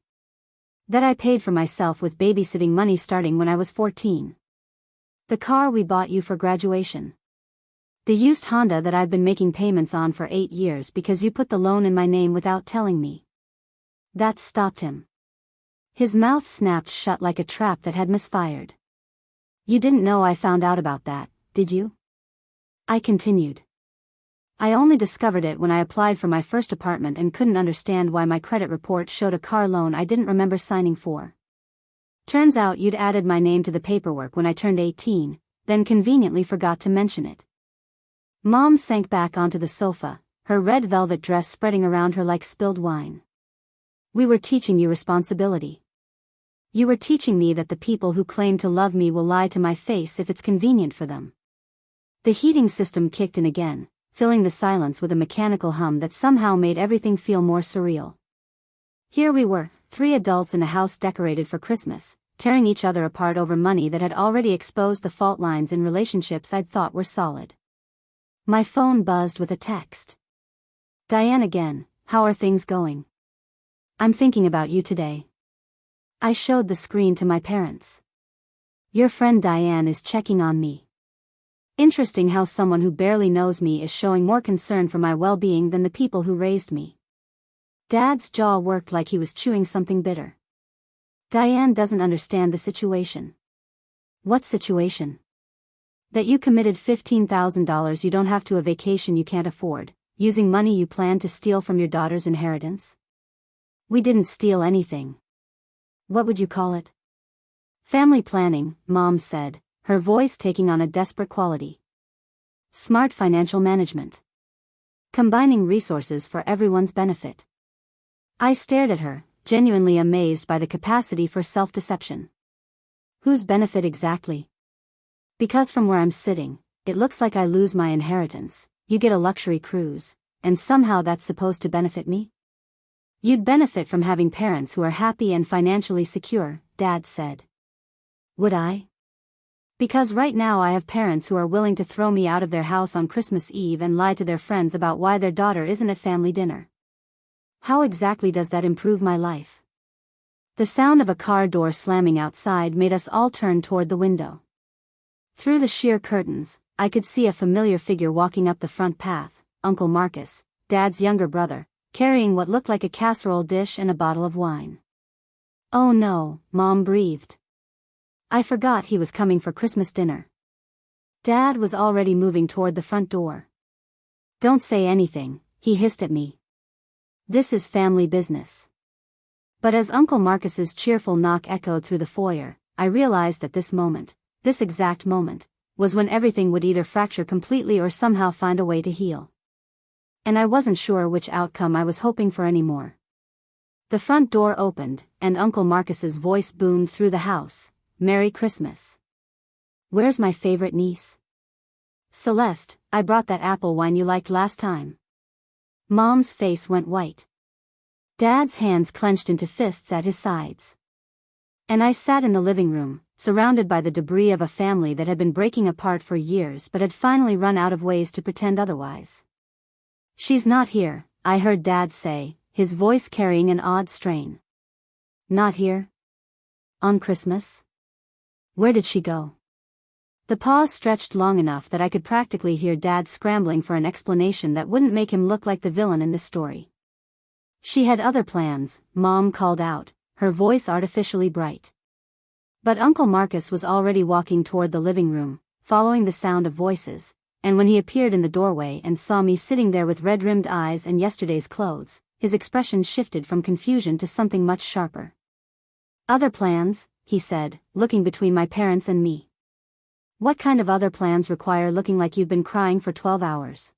that I paid for myself with babysitting money starting when I was 14. The car we bought you for graduation. The used Honda that I've been making payments on for 8 years because you put the loan in my name without telling me. That stopped him. His mouth snapped shut like a trap that had misfired. You didn't know I found out about that, did you? I continued. I only discovered it when I applied for my first apartment and couldn't understand why my credit report showed a car loan I didn't remember signing for. Turns out you'd added my name to the paperwork when I turned 18, then conveniently forgot to mention it. Mom sank back onto the sofa, her red velvet dress spreading around her like spilled wine. We were teaching you responsibility. You were teaching me that the people who claim to love me will lie to my face if it's convenient for them. The heating system kicked in again, filling the silence with a mechanical hum that somehow made everything feel more surreal. Here we were, 3 adults in a house decorated for Christmas, tearing each other apart over money that had already exposed the fault lines in relationships I'd thought were solid. My phone buzzed with a text. Diane again, how are things going? I'm thinking about you today. I showed the screen to my parents. Your friend Diane is checking on me. Interesting how someone who barely knows me is showing more concern for my well-being than the people who raised me. Dad's jaw worked like he was chewing something bitter. Diane doesn't understand the situation. What situation? That you committed $15,000 you don't have to a vacation you can't afford, using money you planned to steal from your daughter's inheritance? We didn't steal anything. What would you call it? Family planning, Mom said, her voice taking on a desperate quality. Smart financial management. Combining resources for everyone's benefit. I stared at her, genuinely amazed by the capacity for self-deception. Whose benefit exactly? Because from where I'm sitting, it looks like I lose my inheritance, you get a luxury cruise, and somehow that's supposed to benefit me? You'd benefit from having parents who are happy and financially secure, Dad said. Would I? Because right now I have parents who are willing to throw me out of their house on Christmas Eve and lie to their friends about why their daughter isn't at family dinner. How exactly does that improve my life? The sound of a car door slamming outside made us all turn toward the window. Through the sheer curtains, I could see a familiar figure walking up the front path, Uncle Marcus, Dad's younger brother, carrying what looked like a casserole dish and a bottle of wine. Oh no, Mom breathed. I forgot he was coming for Christmas dinner. Dad was already moving toward the front door. Don't say anything, he hissed at me. This is family business. But as Uncle Marcus's cheerful knock echoed through the foyer, I realized that this moment, this exact moment, was when everything would either fracture completely or somehow find a way to heal. And I wasn't sure which outcome I was hoping for anymore. The front door opened, and Uncle Marcus's voice boomed through the house. Merry Christmas. Where's my favorite niece? Celeste, I brought that apple wine you liked last time. Mom's face went white. Dad's hands clenched into fists at his sides. And I sat in the living room, surrounded by the debris of a family that had been breaking apart for years but had finally run out of ways to pretend otherwise. She's not here, I heard Dad say, his voice carrying an odd strain. Not here? On Christmas? Where did she go? The pause stretched long enough that I could practically hear Dad scrambling for an explanation that wouldn't make him look like the villain in this story. She had other plans, Mom called out, her voice artificially bright. But Uncle Marcus was already walking toward the living room, following the sound of voices, and when he appeared in the doorway and saw me sitting there with red-rimmed eyes and yesterday's clothes, his expression shifted from confusion to something much sharper. Other plans, he said, looking between my parents and me. What kind of other plans require looking like you've been crying for 12 hours?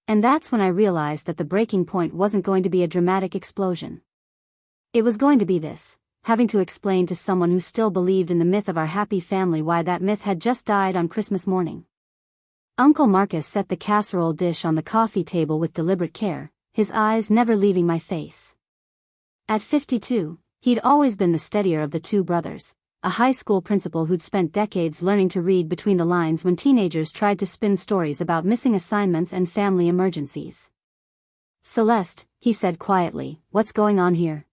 And that's when I realized that the breaking point wasn't going to be a dramatic explosion. It was going to be this, having to explain to someone who still believed in the myth of our happy family why that myth had just died on Christmas morning. Uncle Marcus set the casserole dish on the coffee table with deliberate care, his eyes never leaving my face. At 52, he'd always been the steadier of the two brothers, a high school principal who'd spent decades learning to read between the lines when teenagers tried to spin stories about missing assignments and family emergencies. "Celeste," he said quietly, "what's going on here?"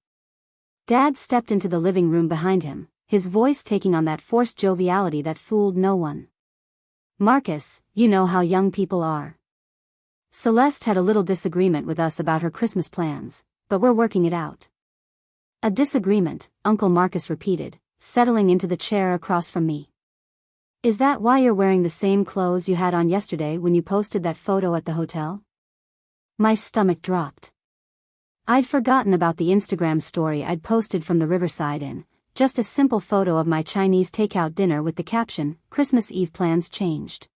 Dad stepped into the living room behind him, his voice taking on that forced joviality that fooled no one. "Marcus, you know how young people are. Celeste had a little disagreement with us about her Christmas plans, but we're working it out." "A disagreement," Uncle Marcus repeated, settling into the chair across from me. "Is that why you're wearing the same clothes you had on yesterday when you posted that photo at the hotel?" My stomach dropped. I'd forgotten about the Instagram story I'd posted from the Riverside Inn, just a simple photo of my Chinese takeout dinner with the caption, "Christmas Eve plans changed."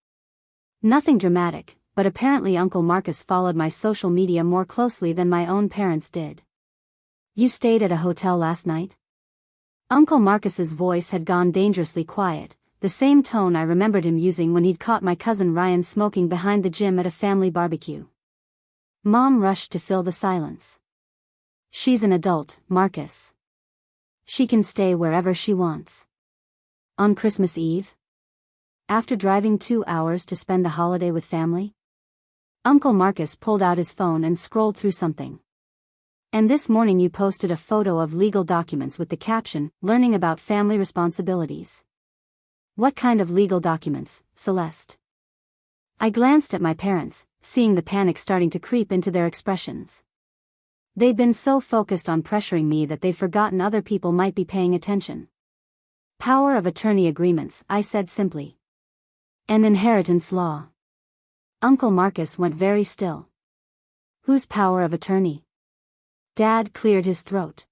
Nothing dramatic, but apparently Uncle Marcus followed my social media more closely than my own parents did. "You stayed at a hotel last night?" Uncle Marcus's voice had gone dangerously quiet, the same tone I remembered him using when he'd caught my cousin Ryan smoking behind the gym at a family barbecue. Mom rushed to fill the silence. "She's an adult, Marcus. She can stay wherever she wants." "On Christmas Eve? After driving 2 hours to spend the holiday with family?" Uncle Marcus pulled out his phone and scrolled through something. "And this morning you posted a photo of legal documents with the caption, 'Learning about family responsibilities.' What kind of legal documents, Celeste?" I glanced at my parents, seeing the panic starting to creep into their expressions. They'd been so focused on pressuring me that they'd forgotten other people might be paying attention. "Power of attorney agreements," I said simply. "And inheritance law." Uncle Marcus went very still. "Whose power of attorney?" Dad cleared his throat.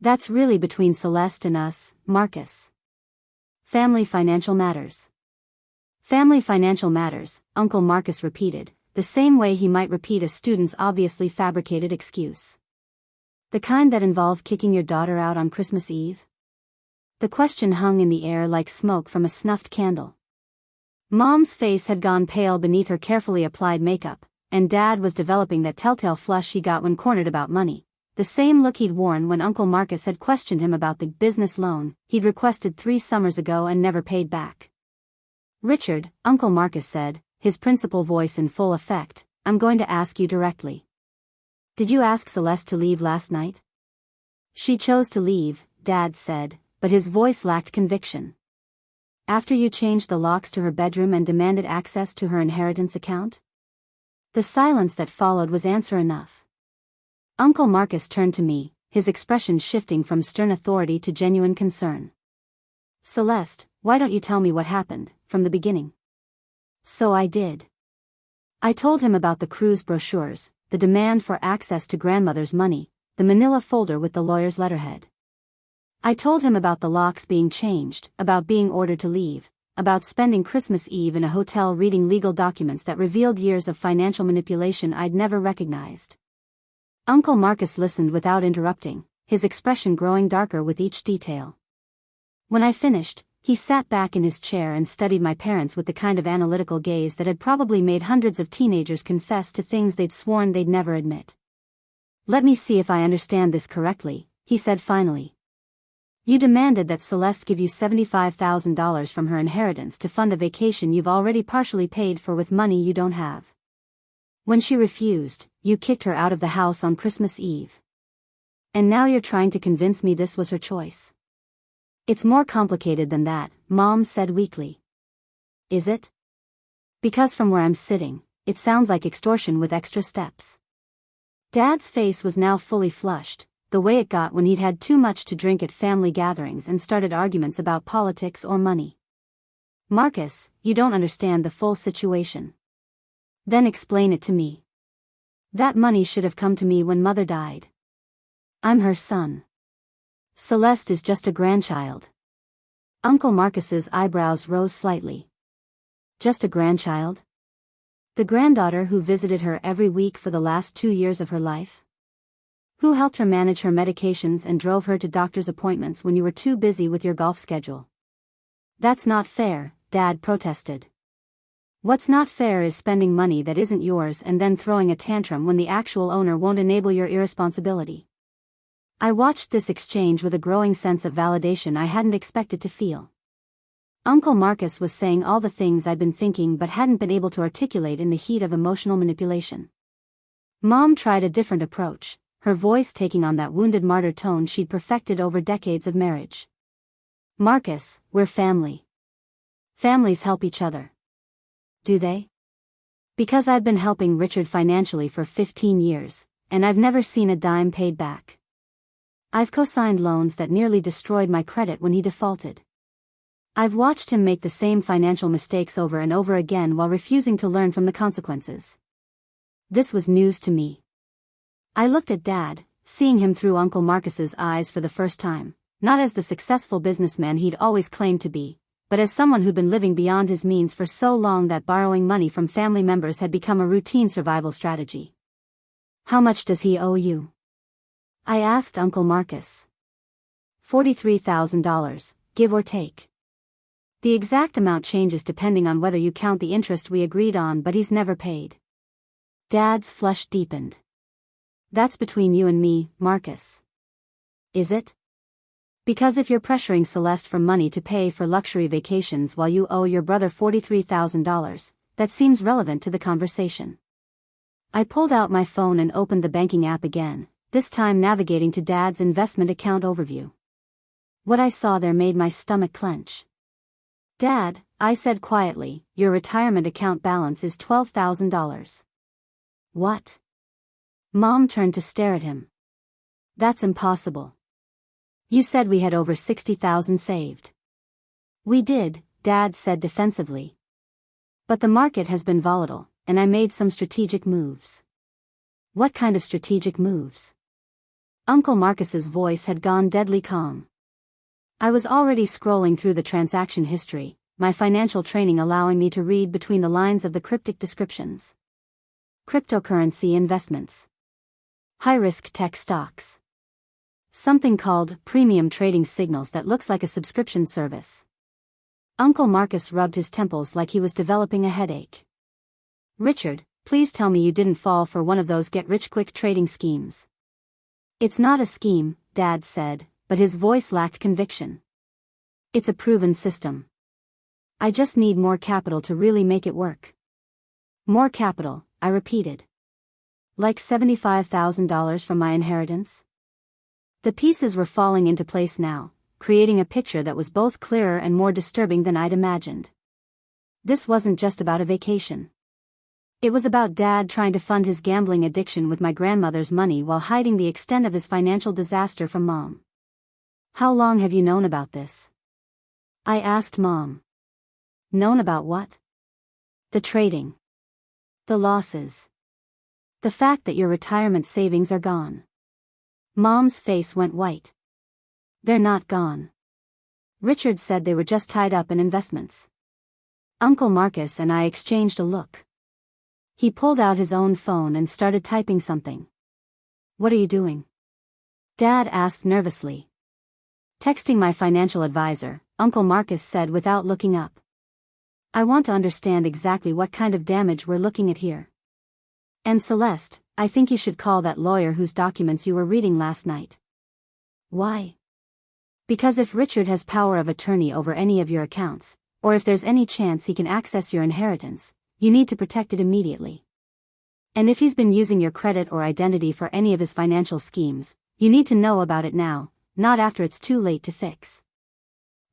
"That's really between Celeste and us, Marcus. Family financial matters." "Family financial matters," Uncle Marcus repeated, the same way he might repeat a student's obviously fabricated excuse. "The kind that involve kicking your daughter out on Christmas Eve?" The question hung in the air like smoke from a snuffed candle. Mom's face had gone pale beneath her carefully applied makeup, and Dad was developing that telltale flush he got when cornered about money, the same look he'd worn when Uncle Marcus had questioned him about the business loan he'd requested 3 summers ago and never paid back. "Richard," Uncle Marcus said, his principal voice in full effect, "I'm going to ask you directly. Did you ask Celeste to leave last night?" "She chose to leave," Dad said, but his voice lacked conviction. "After you changed the locks to her bedroom and demanded access to her inheritance account?" The silence that followed was answer enough. Uncle Marcus turned to me, his expression shifting from stern authority to genuine concern. "Celeste, why don't you tell me what happened, from the beginning?" So I did. I told him about the cruise brochures, the demand for access to grandmother's money, the manila folder with the lawyer's letterhead. I told him about the locks being changed, about being ordered to leave, about spending Christmas Eve in a hotel reading legal documents that revealed years of financial manipulation I'd never recognized. Uncle Marcus listened without interrupting, his expression growing darker with each detail. When I finished, he sat back in his chair and studied my parents with the kind of analytical gaze that had probably made hundreds of teenagers confess to things they'd sworn they'd never admit. "Let me see if I understand this correctly," he said finally. "You demanded that Celeste give you $75,000 from her inheritance to fund a vacation you've already partially paid for with money you don't have. When she refused, you kicked her out of the house on Christmas Eve. And now you're trying to convince me this was her choice." "It's more complicated than that," Mom said weakly. "Is it?" "Because from where I'm sitting, it sounds like extortion with extra steps." Dad's face was now fully flushed, the way it got when he'd had too much to drink at family gatherings and started arguments about politics or money. "Marcus, you don't understand the full situation." "Then explain it to me." "That money should have come to me when Mother died. I'm her son. Celeste is just a grandchild." Uncle Marcus's eyebrows rose slightly. "Just a grandchild? The granddaughter who visited her every week for the last 2 years of her life? Who helped her manage her medications and drove her to doctor's appointments when you were too busy with your golf schedule?" "That's not fair," Dad protested. What's not fair is spending money that isn't yours and then throwing a tantrum when the actual owner won't enable your irresponsibility. I watched this exchange with a growing sense of validation I hadn't expected to feel. Uncle Marcus was saying all the things I'd been thinking but hadn't been able to articulate in the heat of emotional manipulation. Mom tried a different approach, her voice taking on that wounded martyr tone she'd perfected over decades of marriage. Marcus, we're family. Families help each other. Do they? Because I've been helping Richard financially for 15 years, and I've never seen a dime paid back. I've co-signed loans that nearly destroyed my credit when he defaulted. I've watched him make the same financial mistakes over and over again while refusing to learn from the consequences. This was news to me. I looked at Dad, seeing him through Uncle Marcus's eyes for the first time, not as the successful businessman he'd always claimed to be, but as someone who'd been living beyond his means for so long that borrowing money from family members had become a routine survival strategy. How much does he owe you? I asked Uncle Marcus. $43,000, give or take. The exact amount changes depending on whether you count the interest we agreed on, but he's never paid. Dad's flush deepened. That's between you and me, Marcus. Is it? Because if you're pressuring Celeste for money to pay for luxury vacations while you owe your brother $43,000, that seems relevant to the conversation. I pulled out my phone and opened the banking app again, this time navigating to Dad's investment account overview. What I saw there made my stomach clench. Dad, I said quietly, your retirement account balance is $12,000. What? Mom turned to stare at him. That's impossible. You said we had over $60,000 saved. We did, Dad said defensively. But the market has been volatile, and I made some strategic moves. What kind of strategic moves? Uncle Marcus's voice had gone deadly calm. I was already scrolling through the transaction history, my financial training allowing me to read between the lines of the cryptic descriptions. Cryptocurrency investments. High-risk tech stocks. Something called premium trading signals that looks like a subscription service. Uncle Marcus rubbed his temples like he was developing a headache. Richard, please tell me you didn't fall for one of those get-rich-quick trading schemes. It's not a scheme, Dad said, but his voice lacked conviction. It's a proven system. I just need more capital to really make it work. More capital, I repeated. Like $75,000 from my inheritance? The pieces were falling into place now, creating a picture that was both clearer and more disturbing than I'd imagined. This wasn't just about a vacation. It was about Dad trying to fund his gambling addiction with my grandmother's money while hiding the extent of his financial disaster from Mom. How long have you known about this? I asked Mom. Known about what? The trading. The losses. The fact that your retirement savings are gone. Mom's face went white. They're not gone. Richard said they were just tied up in investments. Uncle Marcus and I exchanged a look. He pulled out his own phone and started typing something. What are you doing? Dad asked nervously. Texting my financial advisor, Uncle Marcus said without looking up. I want to understand exactly what kind of damage we're looking at here. And Celeste, I think you should call that lawyer whose documents you were reading last night. Why? Because if Richard has power of attorney over any of your accounts, or if there's any chance he can access your inheritance, you need to protect it immediately. And if he's been using your credit or identity for any of his financial schemes, you need to know about it now, not after it's too late to fix.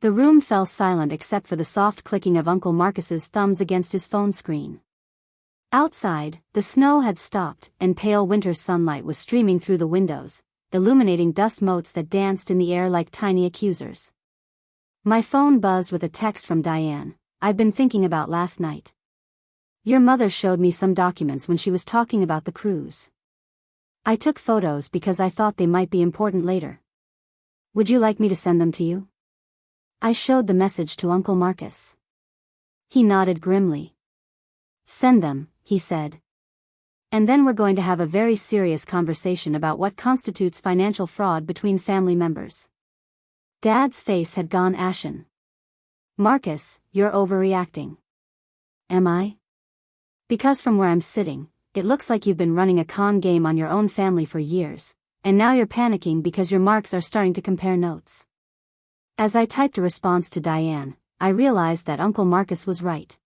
The room fell silent except for the soft clicking of Uncle Marcus's thumbs against his phone screen. Outside, the snow had stopped and pale winter sunlight was streaming through the windows, illuminating dust motes that danced in the air like tiny accusers. My phone buzzed with a text from Diane. I've been thinking about last night. Your mother showed me some documents when she was talking about the cruise. I took photos because I thought they might be important later. Would you like me to send them to you? I showed the message to Uncle Marcus. He nodded grimly. Send them, he said. And then we're going to have a very serious conversation about what constitutes financial fraud between family members. Dad's face had gone ashen. Marcus, you're overreacting. Am I? Because from where I'm sitting, it looks like you've been running a con game on your own family for years, and now you're panicking because your marks are starting to compare notes. As I typed a response to Diane, I realized that Uncle Marcus was right.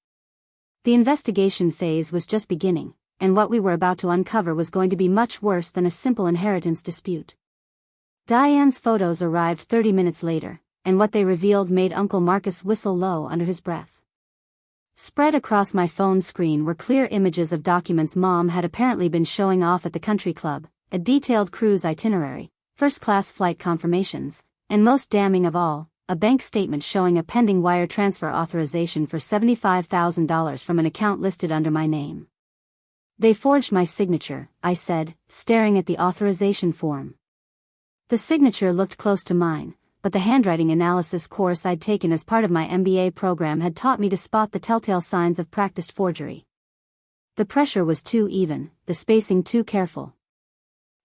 The investigation phase was just beginning, and what we were about to uncover was going to be much worse than a simple inheritance dispute. Diane's photos arrived 30 minutes later, and what they revealed made Uncle Marcus whistle low under his breath. Spread across my phone screen were clear images of documents Mom had apparently been showing off at the country club, a detailed cruise itinerary, first-class flight confirmations, and most damning of all, a bank statement showing a pending wire transfer authorization for $75,000 from an account listed under my name. They forged my signature, I said, staring at the authorization form. The signature looked close to mine, but the handwriting analysis course I'd taken as part of my MBA program had taught me to spot the telltale signs of practiced forgery. The pressure was too even, the spacing too careful.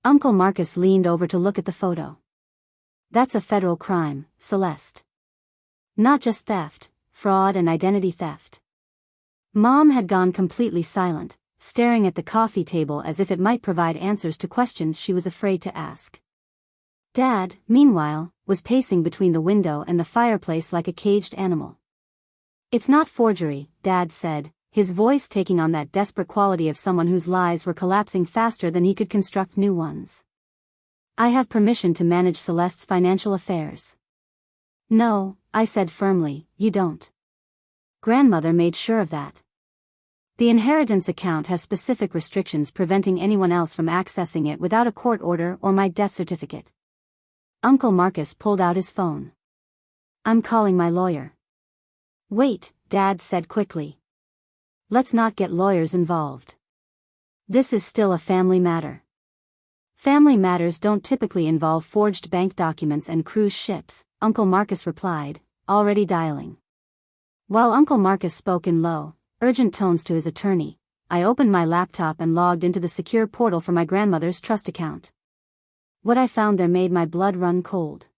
Uncle Marcus leaned over to look at the photo. That's a federal crime, Celeste. Not just theft, fraud and identity theft. Mom had gone completely silent, staring at the coffee table as if it might provide answers to questions she was afraid to ask. Dad, meanwhile, was pacing between the window and the fireplace like a caged animal. It's not forgery, Dad said, his voice taking on that desperate quality of someone whose lives were collapsing faster than he could construct new ones. I have permission to manage Celeste's financial affairs. No, I said firmly, you don't. Grandmother made sure of that. The inheritance account has specific restrictions preventing anyone else from accessing it without a court order or my death certificate. Uncle Marcus pulled out his phone. I'm calling my lawyer. Wait, Dad said quickly. Let's not get lawyers involved. This is still a family matter. Family matters don't typically involve forged bank documents and cruise ships, Uncle Marcus replied, already dialing. While Uncle Marcus spoke in low, urgent tones to his attorney, I opened my laptop and logged into the secure portal for my grandmother's trust account. What I found there made my blood run cold.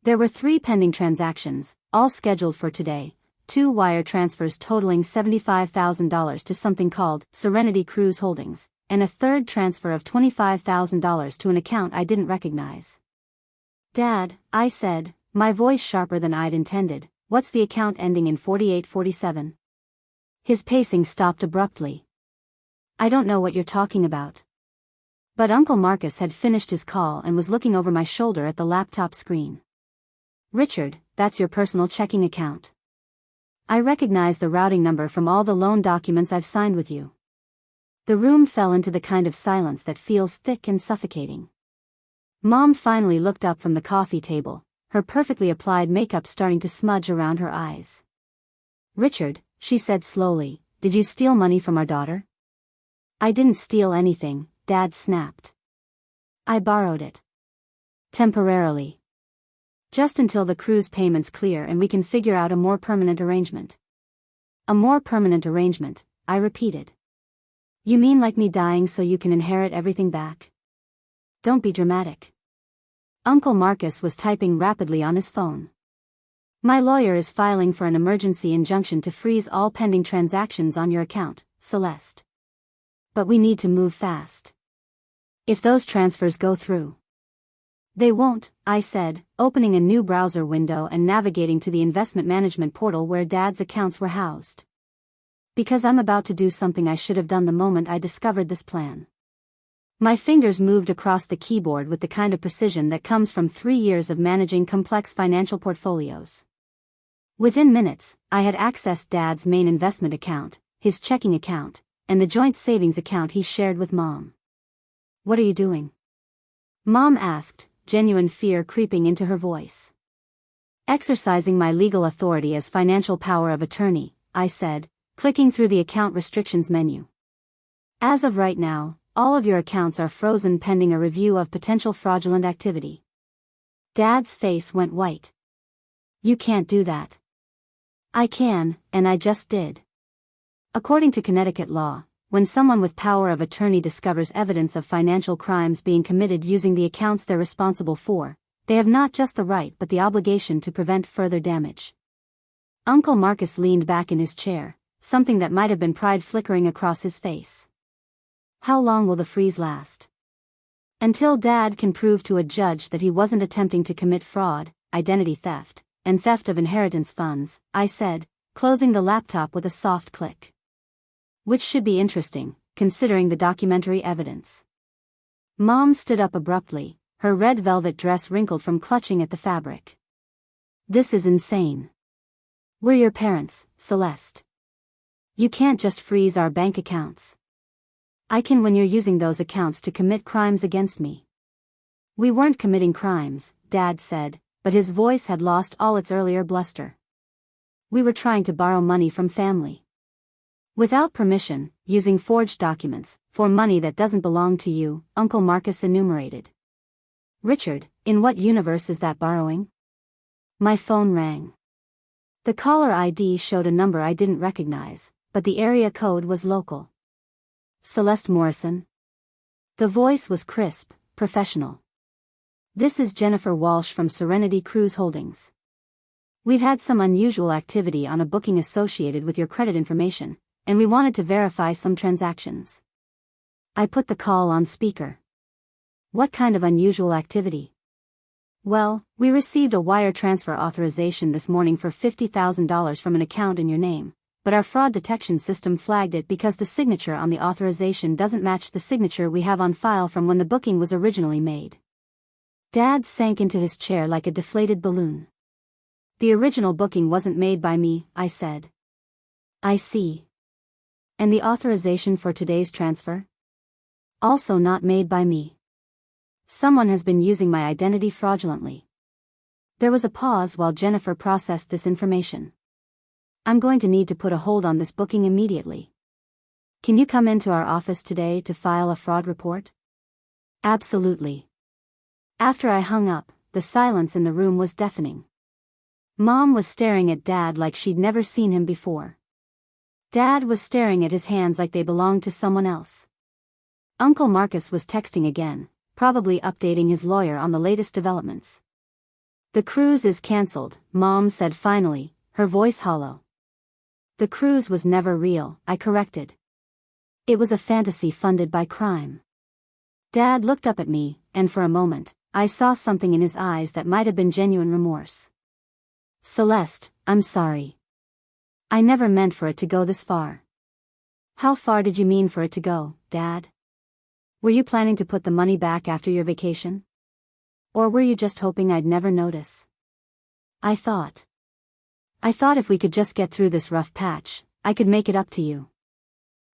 There were 3 pending transactions, all scheduled for today, 2 wire transfers totaling $75,000 to something called Serenity Cruise Holdings, and a 3rd transfer of $25,000 to an account I didn't recognize. Dad, I said, my voice sharper than I'd intended, what's the account ending in 4847? His pacing stopped abruptly. I don't know what you're talking about. But Uncle Marcus had finished his call and was looking over my shoulder at the laptop screen. Richard, that's your personal checking account. I recognize the routing number from all the loan documents I've signed with you. The room fell into the kind of silence that feels thick and suffocating. Mom finally looked up from the coffee table, her perfectly applied makeup starting to smudge around her eyes. Richard, she said slowly, did you steal money from our daughter? I didn't steal anything, Dad snapped. I borrowed it. Temporarily. Just until the cruise payments clear and we can figure out a more permanent arrangement. A more permanent arrangement, I repeated. You mean like me dying so you can inherit everything back? Don't be dramatic. Uncle Marcus was typing rapidly on his phone. My lawyer is filing for an emergency injunction to freeze all pending transactions on your account, Celeste. But we need to move fast. If those transfers go through. They won't, I said, opening a new browser window and navigating to the investment management portal where Dad's accounts were housed. Because I'm about to do something I should have done the moment I discovered this plan. My fingers moved across the keyboard with the kind of precision that comes from 3 years of managing complex financial portfolios. Within minutes, I had accessed Dad's main investment account, his checking account, and the joint savings account he shared with Mom. What are you doing? Mom asked, genuine fear creeping into her voice. Exercising my legal authority as financial power of attorney, I said, clicking through the account restrictions menu. As of right now, all of your accounts are frozen pending a review of potential fraudulent activity. Dad's face went white. You can't do that. I can, and I just did. According to Connecticut law, when someone with power of attorney discovers evidence of financial crimes being committed using the accounts they're responsible for, they have not just the right but the obligation to prevent further damage. Uncle Marcus leaned back in his chair, something that might have been pride flickering across his face. How long will the freeze last? Until Dad can prove to a judge that he wasn't attempting to commit fraud, identity theft, and theft of inheritance funds, I said, closing the laptop with a soft click. Which should be interesting, considering the documentary evidence. Mom stood up abruptly, her red velvet dress wrinkled from clutching at the fabric. This is insane. We're your parents, Celeste. You can't just freeze our bank accounts. I can when you're using those accounts to commit crimes against me. We weren't committing crimes, Dad said, but his voice had lost all its earlier bluster. We were trying to borrow money from family. Without permission, using forged documents, for money that doesn't belong to you, Uncle Marcus enumerated. Richard, in what universe is that borrowing? My phone rang. The caller ID showed a number I didn't recognize, but the area code was local. Celeste Morrison. The voice was crisp, professional. This is Jennifer Walsh from Serenity Cruise Holdings. We've had some unusual activity on a booking associated with your credit information, and we wanted to verify some transactions. I put the call on speaker. What kind of unusual activity? Well, we received a wire transfer authorization this morning for $50,000 from an account in your name, but our fraud detection system flagged it because the signature on the authorization doesn't match the signature we have on file from when the booking was originally made. Dad sank into his chair like a deflated balloon. The original booking wasn't made by me, I said. I see. And the authorization for today's transfer? Also not made by me. Someone has been using my identity fraudulently. There was a pause while Jennifer processed this information. I'm going to need to put a hold on this booking immediately. Can you come into our office today to file a fraud report? Absolutely. After I hung up, the silence in the room was deafening. Mom was staring at Dad like she'd never seen him before. Dad was staring at his hands like they belonged to someone else. Uncle Marcus was texting again, probably updating his lawyer on the latest developments. The cruise is cancelled, Mom said finally, her voice hollow. The cruise was never real, I corrected. It was a fantasy funded by crime. Dad looked up at me, and for a moment, I saw something in his eyes that might have been genuine remorse. Celeste, I'm sorry. I never meant for it to go this far. How far did you mean for it to go, Dad? Were you planning to put the money back after your vacation? Or were you just hoping I'd never notice? I thought if we could just get through this rough patch, I could make it up to you.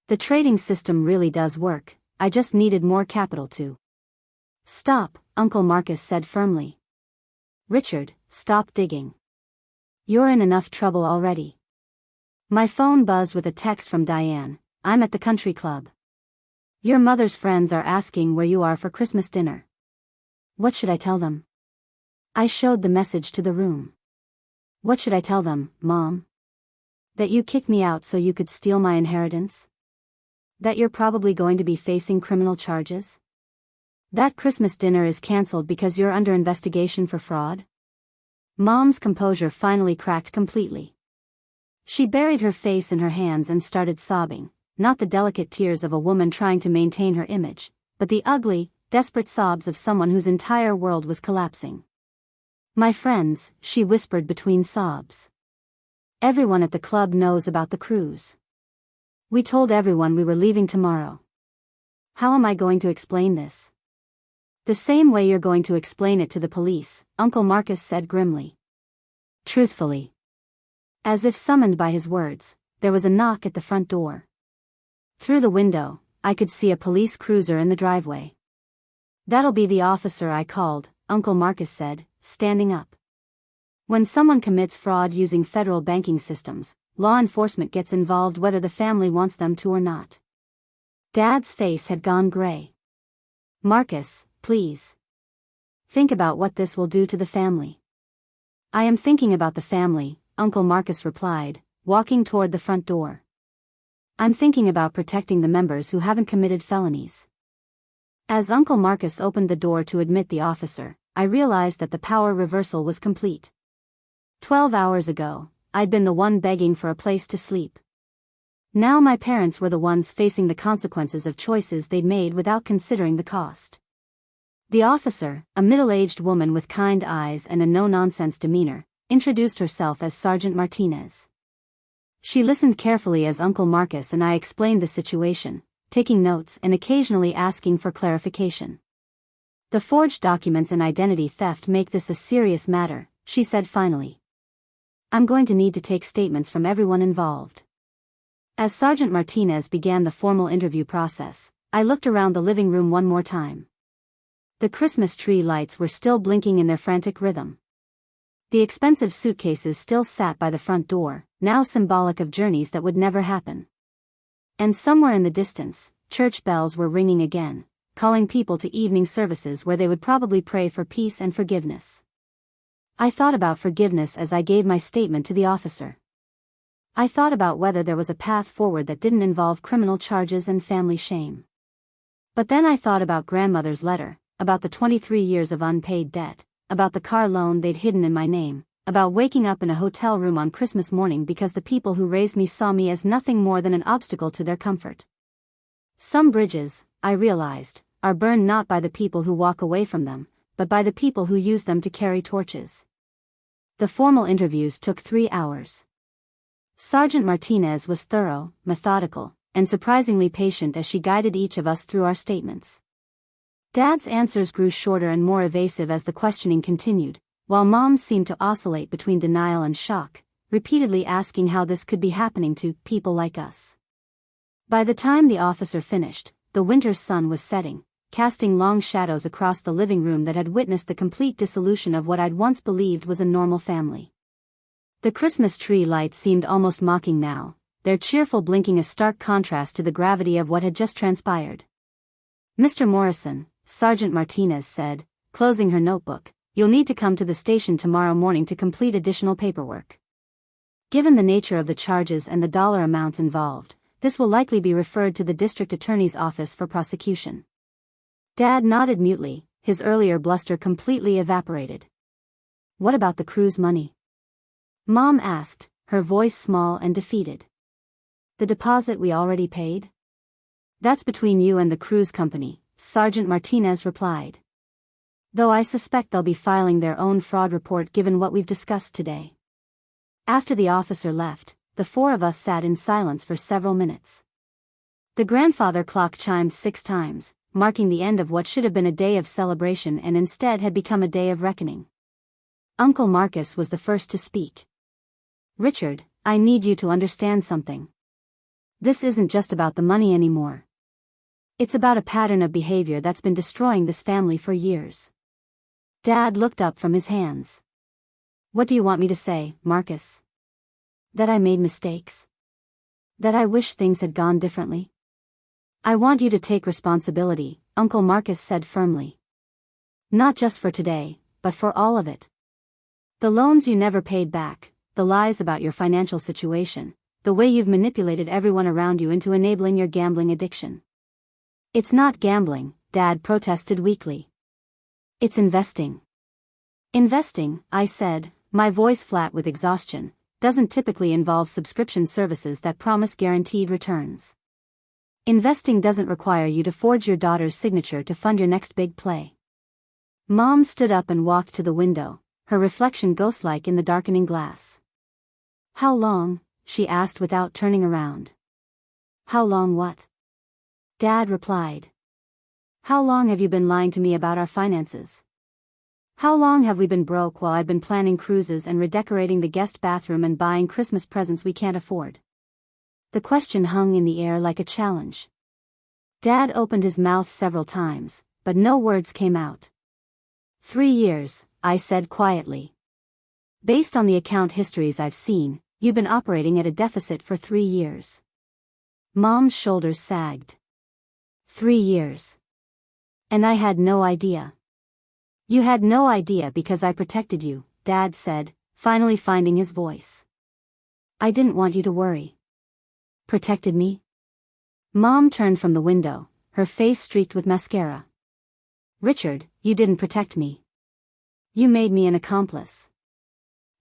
The trading system really does work, I just needed more capital to. Stop, Uncle Marcus said firmly. Richard, stop digging. You're in enough trouble already. My phone buzzed with a text from Diane, I'm at the country club. Your mother's friends are asking where you are for Christmas dinner. What should I tell them? I showed the message to the room. What should I tell them, Mom? That you kicked me out so you could steal my inheritance? That you're probably going to be facing criminal charges? That Christmas dinner is cancelled because you're under investigation for fraud? Mom's composure finally cracked completely. She buried her face in her hands and started sobbing. Not the delicate tears of a woman trying to maintain her image, but the ugly, desperate sobs of someone whose entire world was collapsing. My friends, she whispered between sobs. Everyone at the club knows about the cruise. We told everyone we were leaving tomorrow. How am I going to explain this? The same way you're going to explain it to the police, Uncle Marcus said grimly. Truthfully. As if summoned by his words, there was a knock at the front door. Through the window, I could see a police cruiser in the driveway. That'll be the officer I called, Uncle Marcus said, standing up. When someone commits fraud using federal banking systems, law enforcement gets involved whether the family wants them to or not. Dad's face had gone gray. Marcus, please. Think about what this will do to the family. I am thinking about the family, Uncle Marcus replied, walking toward the front door. I'm thinking about protecting the members who haven't committed felonies. As Uncle Marcus opened the door to admit the officer, I realized that the power reversal was complete. 12 hours ago, I'd been the one begging for a place to sleep. Now my parents were the ones facing the consequences of choices they'd made without considering the cost. The officer, a middle-aged woman with kind eyes and a no-nonsense demeanor, introduced herself as Sergeant Martinez. She listened carefully as Uncle Marcus and I explained the situation, taking notes and occasionally asking for clarification. "The forged documents and identity theft make this a serious matter," she said finally. "I'm going to need to take statements from everyone involved." As Sergeant Martinez began the formal interview process, I looked around the living room one more time. The Christmas tree lights were still blinking in their frantic rhythm. The expensive suitcases still sat by the front door, now symbolic of journeys that would never happen. And somewhere in the distance, church bells were ringing again, calling people to evening services where they would probably pray for peace and forgiveness. I thought about forgiveness as I gave my statement to the officer. I thought about whether there was a path forward that didn't involve criminal charges and family shame. But then I thought about grandmother's letter, about the 23 years of unpaid debt, about the car loan they'd hidden in my name, about waking up in a hotel room on Christmas morning because the people who raised me saw me as nothing more than an obstacle to their comfort. Some bridges, I realized, are burned not by the people who walk away from them, but by the people who use them to carry torches. The formal interviews took 3 hours. Sergeant Martinez was thorough, methodical, and surprisingly patient as she guided each of us through our statements. Dad's answers grew shorter and more evasive as the questioning continued, while Mom seemed to oscillate between denial and shock, repeatedly asking how this could be happening to people like us. By the time the officer finished, the winter sun was setting, casting long shadows across the living room that had witnessed the complete dissolution of what I'd once believed was a normal family. The Christmas tree lights seemed almost mocking now, their cheerful blinking a stark contrast to the gravity of what had just transpired. "Mr. Morrison," Sergeant Martinez said, closing her notebook, "you'll need to come to the station tomorrow morning to complete additional paperwork. Given the nature of the charges and the dollar amounts involved, this will likely be referred to the district attorney's office for prosecution." Dad nodded mutely, his earlier bluster completely evaporated. "What about the cruise money?" Mom asked, her voice small and defeated. "The deposit we already paid?" "That's between you and the cruise company," Sergeant Martinez replied. "Though I suspect they'll be filing their own fraud report given what we've discussed today." After the officer left, the 4 of us sat in silence for several minutes. The grandfather clock chimed 6 times, marking the end of what should have been a day of celebration and instead had become a day of reckoning. Uncle Marcus was the first to speak. "Richard, I need you to understand something. This isn't just about the money anymore. It's about a pattern of behavior that's been destroying this family for years." Dad looked up from his hands. "What do you want me to say, Marcus? That I made mistakes? That I wish things had gone differently?" "I want you to take responsibility," Uncle Marcus said firmly. "Not just for today, but for all of it. The loans you never paid back, the lies about your financial situation, the way you've manipulated everyone around you into enabling your gambling addiction." "It's not gambling," Dad protested weakly. "It's investing." "Investing," I said, my voice flat with exhaustion, "doesn't typically involve subscription services that promise guaranteed returns. Investing doesn't require you to forge your daughter's signature to fund your next big play." Mom stood up and walked to the window, her reflection ghost-like in the darkening glass. "How long?" she asked without turning around. "How long what?" Dad replied. "How long have you been lying to me about our finances? How long have we been broke while I've been planning cruises and redecorating the guest bathroom and buying Christmas presents we can't afford?" The question hung in the air like a challenge. Dad opened his mouth several times, but no words came out. 3 years, I said quietly. "Based on the account histories I've seen, you've been operating at a deficit for 3 years." Mom's shoulders sagged. 3 years. And I had no idea. "You had no idea because I protected you," Dad said, finally finding his voice. "I didn't want you to worry." "Protected me?" Mom turned from the window, her face streaked with mascara. "Richard, you didn't protect me. You made me an accomplice.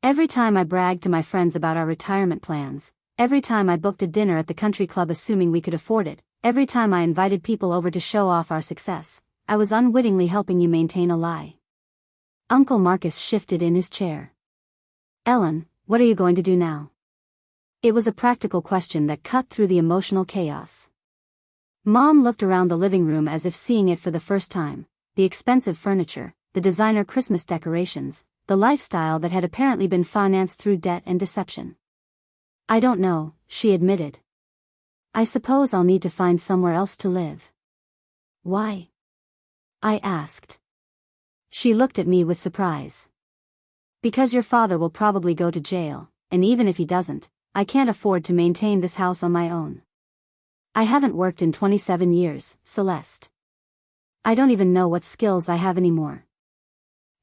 Every time I bragged to my friends about our retirement plans, every time I booked a dinner at the country club assuming we could afford it, every time I invited people over to show off our success, I was unwittingly helping you maintain a lie. Uncle Marcus shifted in his chair. Ellen, what are you going to do now? It was a practical question that cut through the emotional chaos. Mom looked around the living room as if seeing it for the first time, the expensive furniture, the designer Christmas decorations, the lifestyle that had apparently been financed through debt and deception. I don't know, she admitted. I suppose I'll need to find somewhere else to live. Why? I asked. She looked at me with surprise. Because your father will probably go to jail, and even if he doesn't, I can't afford to maintain this house on my own. I haven't worked in 27 years, Celeste. I don't even know what skills I have anymore.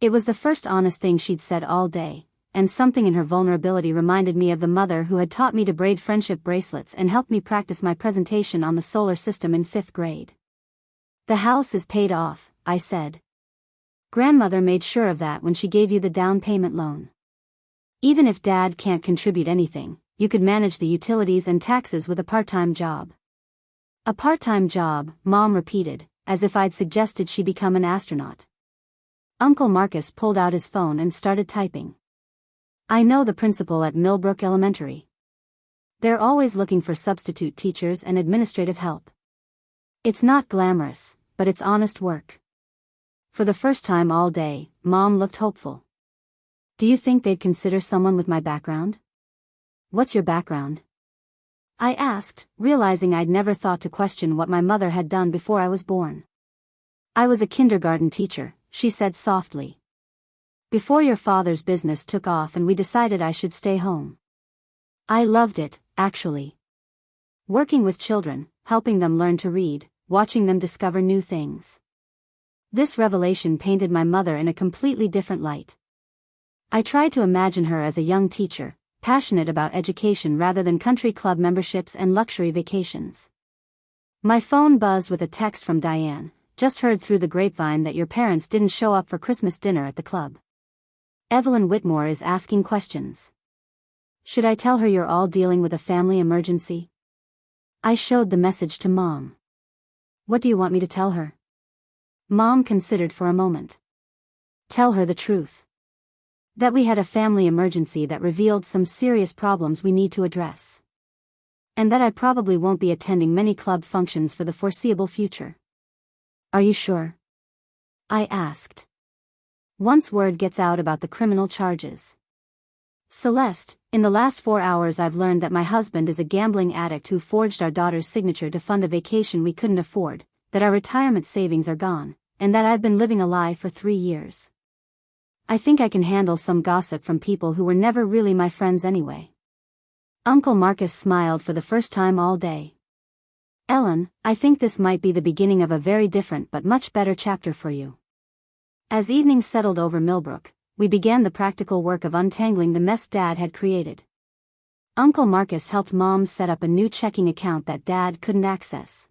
It was the first honest thing she'd said all day, and something in her vulnerability reminded me of the mother who had taught me to braid friendship bracelets and helped me practice my presentation on the solar system in 5th grade. The house is paid off, I said. Grandmother made sure of that when she gave you the down payment loan. Even if Dad can't contribute anything, you could manage the utilities and taxes with a part-time job. A part-time job, Mom repeated, as if I'd suggested she become an astronaut. Uncle Marcus pulled out his phone and started typing. I know the principal at Millbrook Elementary. They're always looking for substitute teachers and administrative help. It's not glamorous, but it's honest work. For the first time all day, Mom looked hopeful. Do you think they'd consider someone with my background? What's your background? I asked, realizing I'd never thought to question what my mother had done before I was born. I was a kindergarten teacher, she said softly. Before your father's business took off and we decided I should stay home. I loved it, actually. Working with children, helping them learn to read, watching them discover new things. This revelation painted my mother in a completely different light. I tried to imagine her as a young teacher, passionate about education rather than country club memberships and luxury vacations. My phone buzzed with a text from Diane. Just heard through the grapevine that your parents didn't show up for Christmas dinner at the club. Evelyn Whitmore is asking questions. Should I tell her you're all dealing with a family emergency? I showed the message to Mom. What do you want me to tell her? Mom considered for a moment. Tell her the truth. That we had a family emergency that revealed some serious problems we need to address. And that I probably won't be attending many club functions for the foreseeable future. Are you sure? I asked. Once word gets out about the criminal charges. Celeste, in the last 4 hours I've learned that my husband is a gambling addict who forged our daughter's signature to fund a vacation we couldn't afford, that our retirement savings are gone, and that I've been living a lie for 3 years. I think I can handle some gossip from people who were never really my friends anyway. Uncle Marcus smiled for the first time all day. Ellen, I think this might be the beginning of a very different but much better chapter for you. As evening settled over Millbrook, we began the practical work of untangling the mess Dad had created. Uncle Marcus helped Mom set up a new checking account that Dad couldn't access.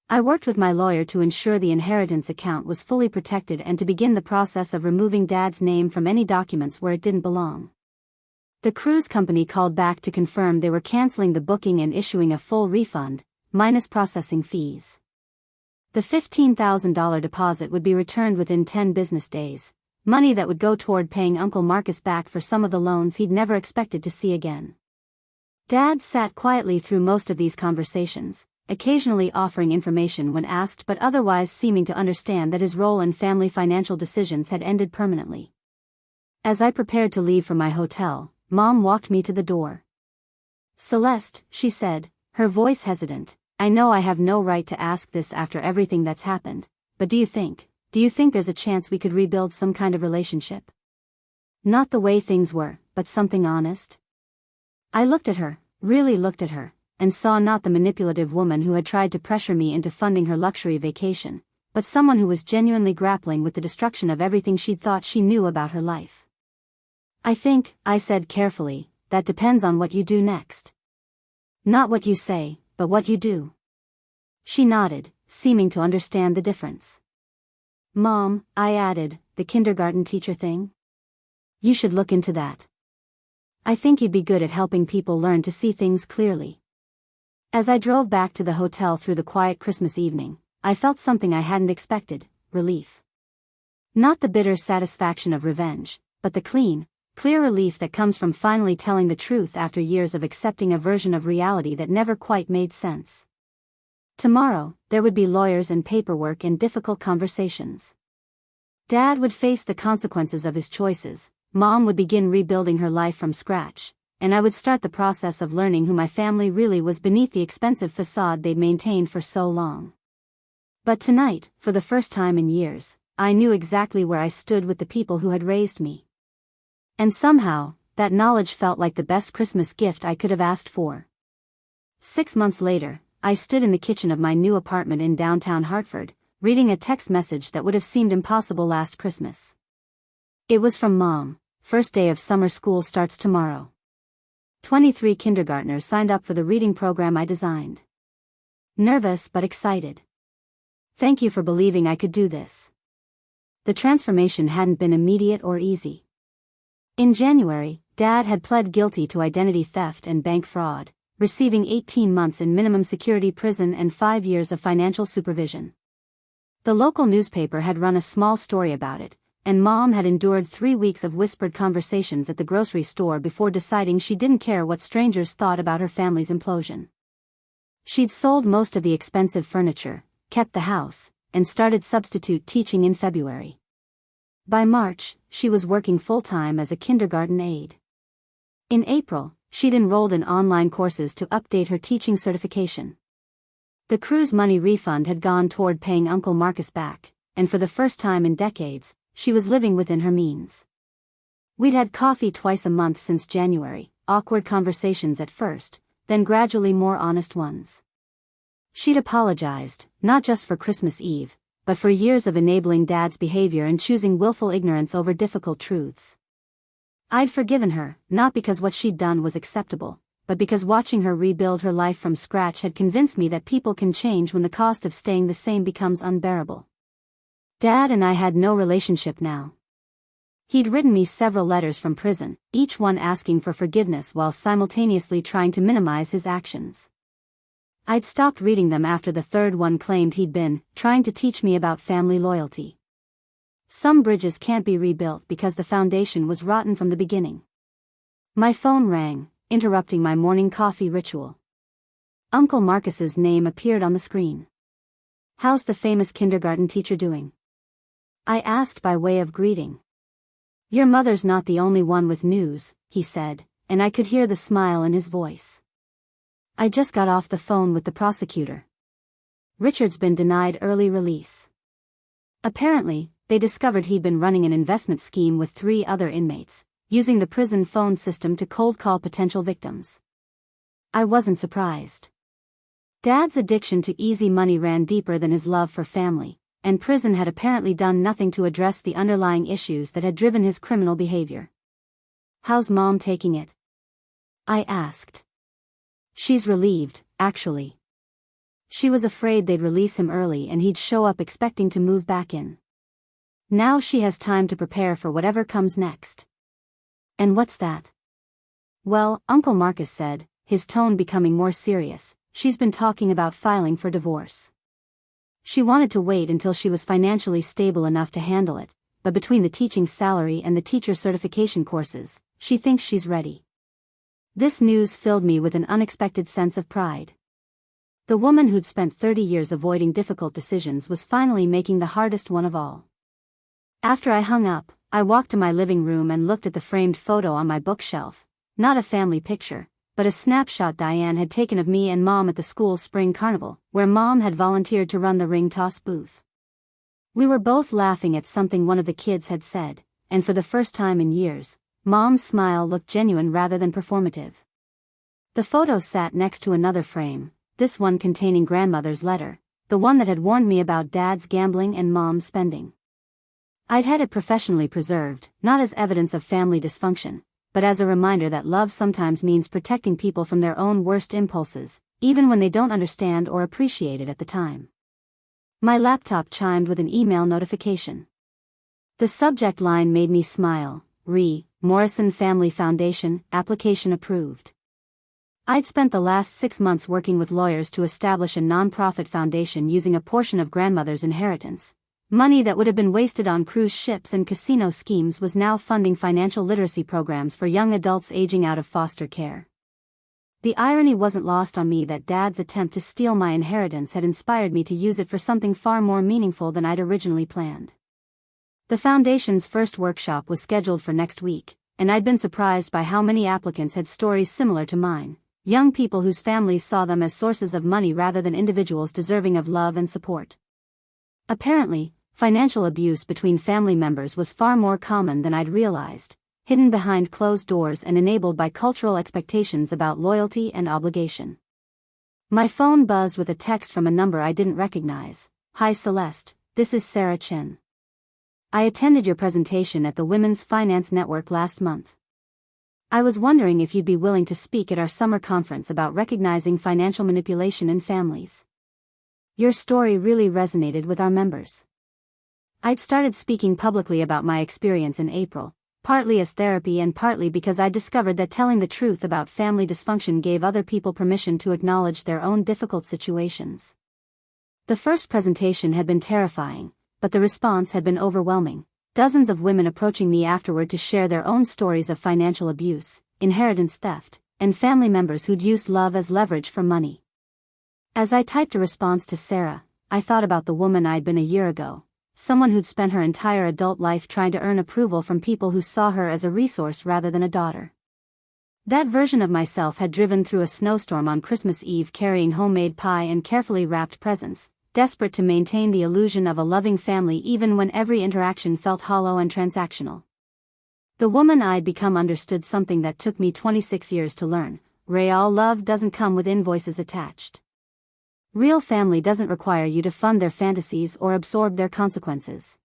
I worked with my lawyer to ensure the inheritance account was fully protected and to begin the process of removing Dad's name from any documents where it didn't belong. The cruise company called back to confirm they were canceling the booking and issuing a full refund, minus processing fees. The $15,000 deposit would be returned within 10 business days, money that would go toward paying Uncle Marcus back for some of the loans he'd never expected to see again. Dad sat quietly through most of these conversations, occasionally offering information when asked but otherwise seeming to understand that his role in family financial decisions had ended permanently. As I prepared to leave for my hotel, Mom walked me to the door. Celeste, she said, her voice hesitant, I know I have no right to ask this after everything that's happened, but do you think there's a chance we could rebuild some kind of relationship? Not the way things were, but something honest? I looked at her, really looked at her, and saw not the manipulative woman who had tried to pressure me into funding her luxury vacation, but someone who was genuinely grappling with the destruction of everything she'd thought she knew about her life. I think, I said carefully, that depends on what you do next. Not what you say, but what you do. She nodded, seeming to understand the difference. Mom, I added, the kindergarten teacher thing? You should look into that. I think you'd be good at helping people learn to see things clearly. As I drove back to the hotel through the quiet Christmas evening, I felt something I hadn't expected: relief. Not the bitter satisfaction of revenge, but the clear relief that comes from finally telling the truth after years of accepting a version of reality that never quite made sense. Tomorrow, there would be lawyers and paperwork and difficult conversations. Dad would face the consequences of his choices, Mom would begin rebuilding her life from scratch, and I would start the process of learning who my family really was beneath the expensive facade they'd maintained for so long. But tonight, for the first time in years, I knew exactly where I stood with the people who had raised me. And somehow, that knowledge felt like the best Christmas gift I could have asked for. 6 months later, I stood in the kitchen of my new apartment in downtown Hartford, reading a text message that would have seemed impossible last Christmas. It was from Mom. First day of summer school starts tomorrow. 23 kindergartners signed up for the reading program I designed. Nervous but excited. Thank you for believing I could do this. The transformation hadn't been immediate or easy. In January, Dad had pled guilty to identity theft and bank fraud, receiving 18 months in minimum security prison and 5 years of financial supervision. The local newspaper had run a small story about it, and Mom had endured 3 weeks of whispered conversations at the grocery store before deciding she didn't care what strangers thought about her family's implosion. She'd sold most of the expensive furniture, kept the house, and started substitute teaching in February. By March, she was working full-time as a kindergarten aide. In April, she'd enrolled in online courses to update her teaching certification. The cruise money refund had gone toward paying Uncle Marcus back, and for the first time in decades, she was living within her means. We'd had coffee twice a month since January, awkward conversations at first, then gradually more honest ones. She'd apologized, not just for Christmas Eve, but for years of enabling Dad's behavior and choosing willful ignorance over difficult truths. I'd forgiven her, not because what she'd done was acceptable, but because watching her rebuild her life from scratch had convinced me that people can change when the cost of staying the same becomes unbearable. Dad and I had no relationship now. He'd written me several letters from prison, each one asking for forgiveness while simultaneously trying to minimize his actions. I'd stopped reading them after the third one claimed he'd been trying to teach me about family loyalty. Some bridges can't be rebuilt because the foundation was rotten from the beginning. My phone rang, interrupting my morning coffee ritual. Uncle Marcus's name appeared on the screen. "How's the famous kindergarten teacher doing?" I asked by way of greeting. "Your mother's not the only one with news," he said, and I could hear the smile in his voice. "I just got off the phone with the prosecutor. Richard's been denied early release. Apparently, they discovered he'd been running an investment scheme with 3 other inmates, using the prison phone system to cold call potential victims." I wasn't surprised. Dad's addiction to easy money ran deeper than his love for family, and prison had apparently done nothing to address the underlying issues that had driven his criminal behavior. "How's Mom taking it?" I asked. "She's relieved, actually. She was afraid they'd release him early and he'd show up expecting to move back in. Now she has time to prepare for whatever comes next." "And what's that?" "Well," Uncle Marcus said, his tone becoming more serious, "she's been talking about filing for divorce. She wanted to wait until she was financially stable enough to handle it, but between the teaching salary and the teacher certification courses, she thinks she's ready." This news filled me with an unexpected sense of pride. The woman who'd spent 30 years avoiding difficult decisions was finally making the hardest one of all. After I hung up, I walked to my living room and looked at the framed photo on my bookshelf, not a family picture, but a snapshot Diane had taken of me and Mom at the school's spring carnival, where Mom had volunteered to run the ring toss booth. We were both laughing at something one of the kids had said, and for the first time in years, Mom's smile looked genuine rather than performative. The photo sat next to another frame, this one containing Grandmother's letter, the one that had warned me about Dad's gambling and Mom's spending. I'd had it professionally preserved, not as evidence of family dysfunction, but as a reminder that love sometimes means protecting people from their own worst impulses, even when they don't understand or appreciate it at the time. My laptop chimed with an email notification. The subject line made me smile. Morrison Family Foundation, application approved. I'd spent the last 6 months working with lawyers to establish a non-profit foundation using a portion of grandmother's inheritance. Money that would have been wasted on cruise ships and casino schemes was now funding financial literacy programs for young adults aging out of foster care. The irony wasn't lost on me that Dad's attempt to steal my inheritance had inspired me to use it for something far more meaningful than I'd originally planned. The foundation's first workshop was scheduled for next week, and I'd been surprised by how many applicants had stories similar to mine. Young people whose families saw them as sources of money rather than individuals deserving of love and support. Apparently, financial abuse between family members was far more common than I'd realized, hidden behind closed doors and enabled by cultural expectations about loyalty and obligation. My phone buzzed with a text from a number I didn't recognize. "Hi Celeste, this is Sarah Chen. I attended your presentation at the Women's Finance Network last month. I was wondering if you'd be willing to speak at our summer conference about recognizing financial manipulation in families. Your story really resonated with our members." I'd started speaking publicly about my experience in April, partly as therapy and partly because I discovered that telling the truth about family dysfunction gave other people permission to acknowledge their own difficult situations. The first presentation had been terrifying, but the response had been overwhelming. Dozens of women approaching me afterward to share their own stories of financial abuse, inheritance theft, and family members who'd used love as leverage for money. As I typed a response to Sarah, I thought about the woman I'd been a year ago, someone who'd spent her entire adult life trying to earn approval from people who saw her as a resource rather than a daughter. That version of myself had driven through a snowstorm on Christmas Eve carrying homemade pie and carefully wrapped presents, desperate to maintain the illusion of a loving family even when every interaction felt hollow and transactional. The woman I'd become understood something that took me 26 years to learn: real love doesn't come with invoices attached. Real family doesn't require you to fund their fantasies or absorb their consequences.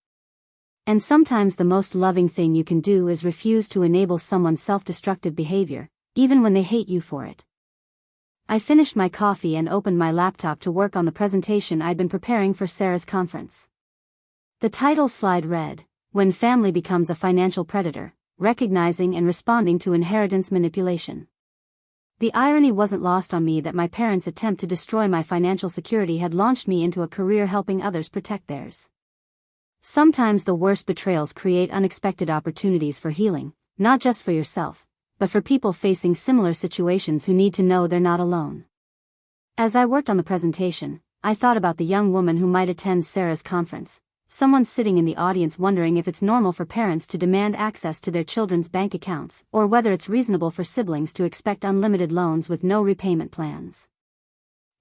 And sometimes the most loving thing you can do is refuse to enable someone's self-destructive behavior, even when they hate you for it. I finished my coffee and opened my laptop to work on the presentation I'd been preparing for Sarah's conference. The title slide read, "When Family Becomes a Financial Predator, Recognizing and Responding to Inheritance Manipulation." The irony wasn't lost on me that my parents' attempt to destroy my financial security had launched me into a career helping others protect theirs. Sometimes the worst betrayals create unexpected opportunities for healing, not just for yourself, but for people facing similar situations who need to know they're not alone. As I worked on the presentation, I thought about the young woman who might attend Sarah's conference, someone sitting in the audience wondering if it's normal for parents to demand access to their children's bank accounts, or whether it's reasonable for siblings to expect unlimited loans with no repayment plans.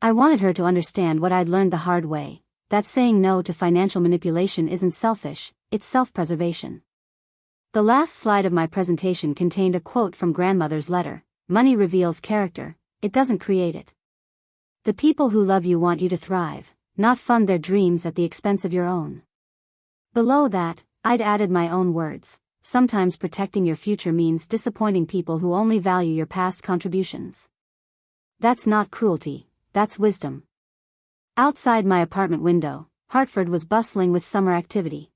I wanted her to understand what I'd learned the hard way, that saying no to financial manipulation isn't selfish, it's self-preservation. The last slide of my presentation contained a quote from grandmother's letter: "Money reveals character, it doesn't create it. The people who love you want you to thrive, not fund their dreams at the expense of your own." Below that, I'd added my own words: "Sometimes protecting your future means disappointing people who only value your past contributions. That's not cruelty, that's wisdom." Outside my apartment window, Hartford was bustling with summer activity.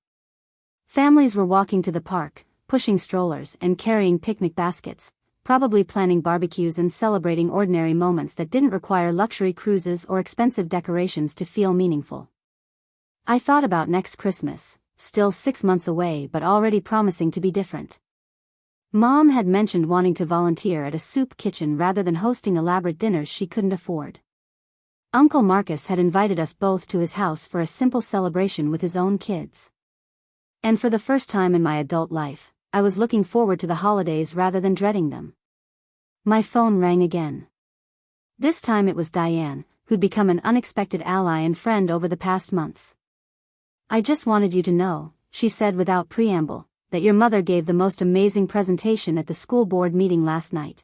Families were walking to the park, pushing strollers and carrying picnic baskets, probably planning barbecues and celebrating ordinary moments that didn't require luxury cruises or expensive decorations to feel meaningful. I thought about next Christmas, still 6 months away but already promising to be different. Mom had mentioned wanting to volunteer at a soup kitchen rather than hosting elaborate dinners she couldn't afford. Uncle Marcus had invited us both to his house for a simple celebration with his own kids. And for the first time in my adult life, I was looking forward to the holidays rather than dreading them. My phone rang again. This time it was Diane, who'd become an unexpected ally and friend over the past months. "I just wanted you to know," she said without preamble, "that your mother gave the most amazing presentation at the school board meeting last night.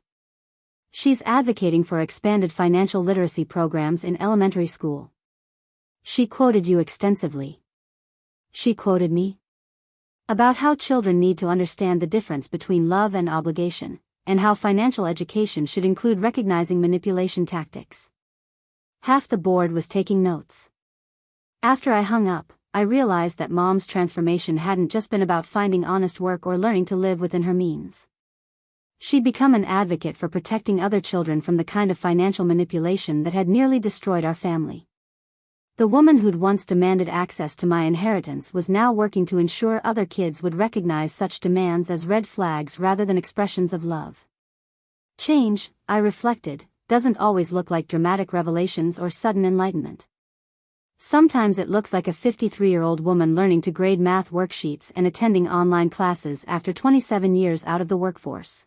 She's advocating for expanded financial literacy programs in elementary school. She quoted you extensively." She quoted me? About how children need to understand the difference between love and obligation, and how financial education should include recognizing manipulation tactics. Half the board was taking notes. After I hung up, I realized that Mom's transformation hadn't just been about finding honest work or learning to live within her means. She'd become an advocate for protecting other children from the kind of financial manipulation that had nearly destroyed our family. The woman who'd once demanded access to my inheritance was now working to ensure other kids would recognize such demands as red flags rather than expressions of love. Change, I reflected, doesn't always look like dramatic revelations or sudden enlightenment. Sometimes it looks like a 53-year-old woman learning to grade math worksheets and attending online classes after 27 years out of the workforce.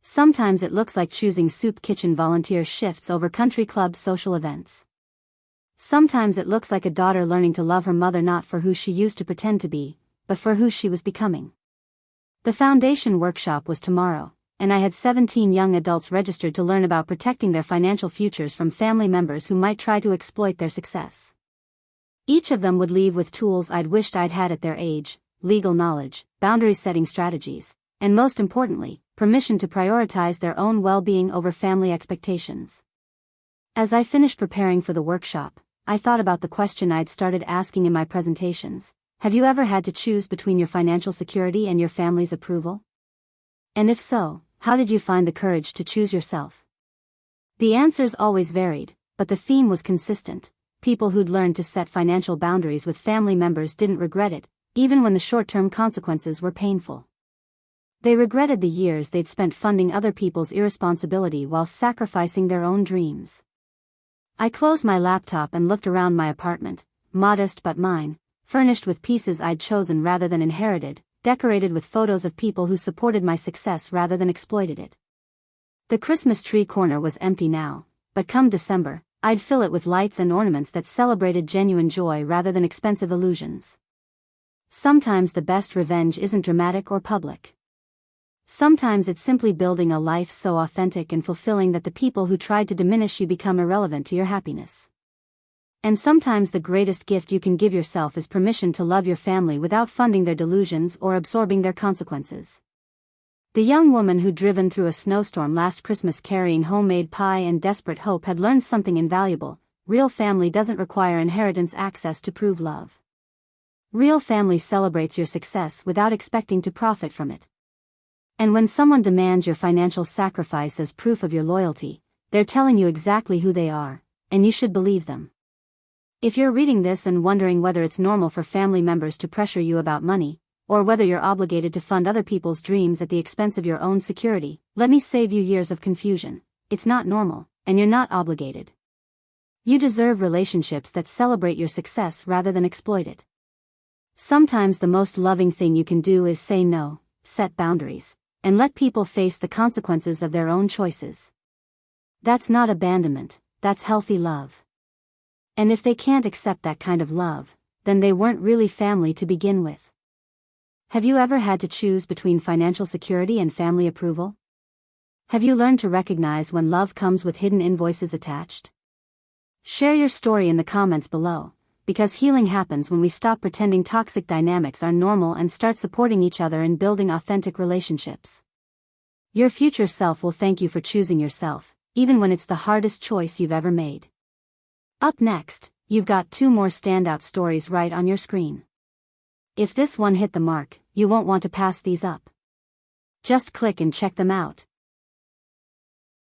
Sometimes it looks like choosing soup kitchen volunteer shifts over country club social events. Sometimes it looks like a daughter learning to love her mother not for who she used to pretend to be, but for who she was becoming. The foundation workshop was tomorrow, and I had 17 young adults registered to learn about protecting their financial futures from family members who might try to exploit their success. Each of them would leave with tools I'd wished I'd had at their age, legal knowledge, boundary-setting strategies, and most importantly, permission to prioritize their own well-being over family expectations. As I finished preparing for the workshop, I thought about the question I'd started asking in my presentations. Have you ever had to choose between your financial security and your family's approval? And if so, how did you find the courage to choose yourself? The answers always varied, but the theme was consistent. People who'd learned to set financial boundaries with family members didn't regret it, even when the short-term consequences were painful. They regretted the years they'd spent funding other people's irresponsibility while sacrificing their own dreams. I closed my laptop and looked around my apartment, modest but mine, furnished with pieces I'd chosen rather than inherited, decorated with photos of people who supported my success rather than exploited it. The Christmas tree corner was empty now, but come December, I'd fill it with lights and ornaments that celebrated genuine joy rather than expensive illusions. Sometimes the best revenge isn't dramatic or public. Sometimes it's simply building a life so authentic and fulfilling that the people who tried to diminish you become irrelevant to your happiness. And sometimes the greatest gift you can give yourself is permission to love your family without funding their delusions or absorbing their consequences. The young woman who'd driven through a snowstorm last Christmas carrying homemade pie and desperate hope had learned something invaluable. Real family doesn't require inheritance access to prove love. Real family celebrates your success without expecting to profit from it. And when someone demands your financial sacrifice as proof of your loyalty, they're telling you exactly who they are, and you should believe them. If you're reading this and wondering whether it's normal for family members to pressure you about money, or whether you're obligated to fund other people's dreams at the expense of your own security, let me save you years of confusion. It's not normal, and you're not obligated. You deserve relationships that celebrate your success rather than exploit it. Sometimes the most loving thing you can do is say no, set boundaries, and let people face the consequences of their own choices. That's not abandonment, that's healthy love. And if they can't accept that kind of love, then they weren't really family to begin with. Have you ever had to choose between financial security and family approval? Have you learned to recognize when love comes with hidden invoices attached? Share your story in the comments below, because healing happens when we stop pretending toxic dynamics are normal and start supporting each other in building authentic relationships. Your future self will thank you for choosing yourself, even when it's the hardest choice you've ever made. Up next, you've got 2 more standout stories right on your screen. If this one hit the mark, you won't want to pass these up. Just click and check them out.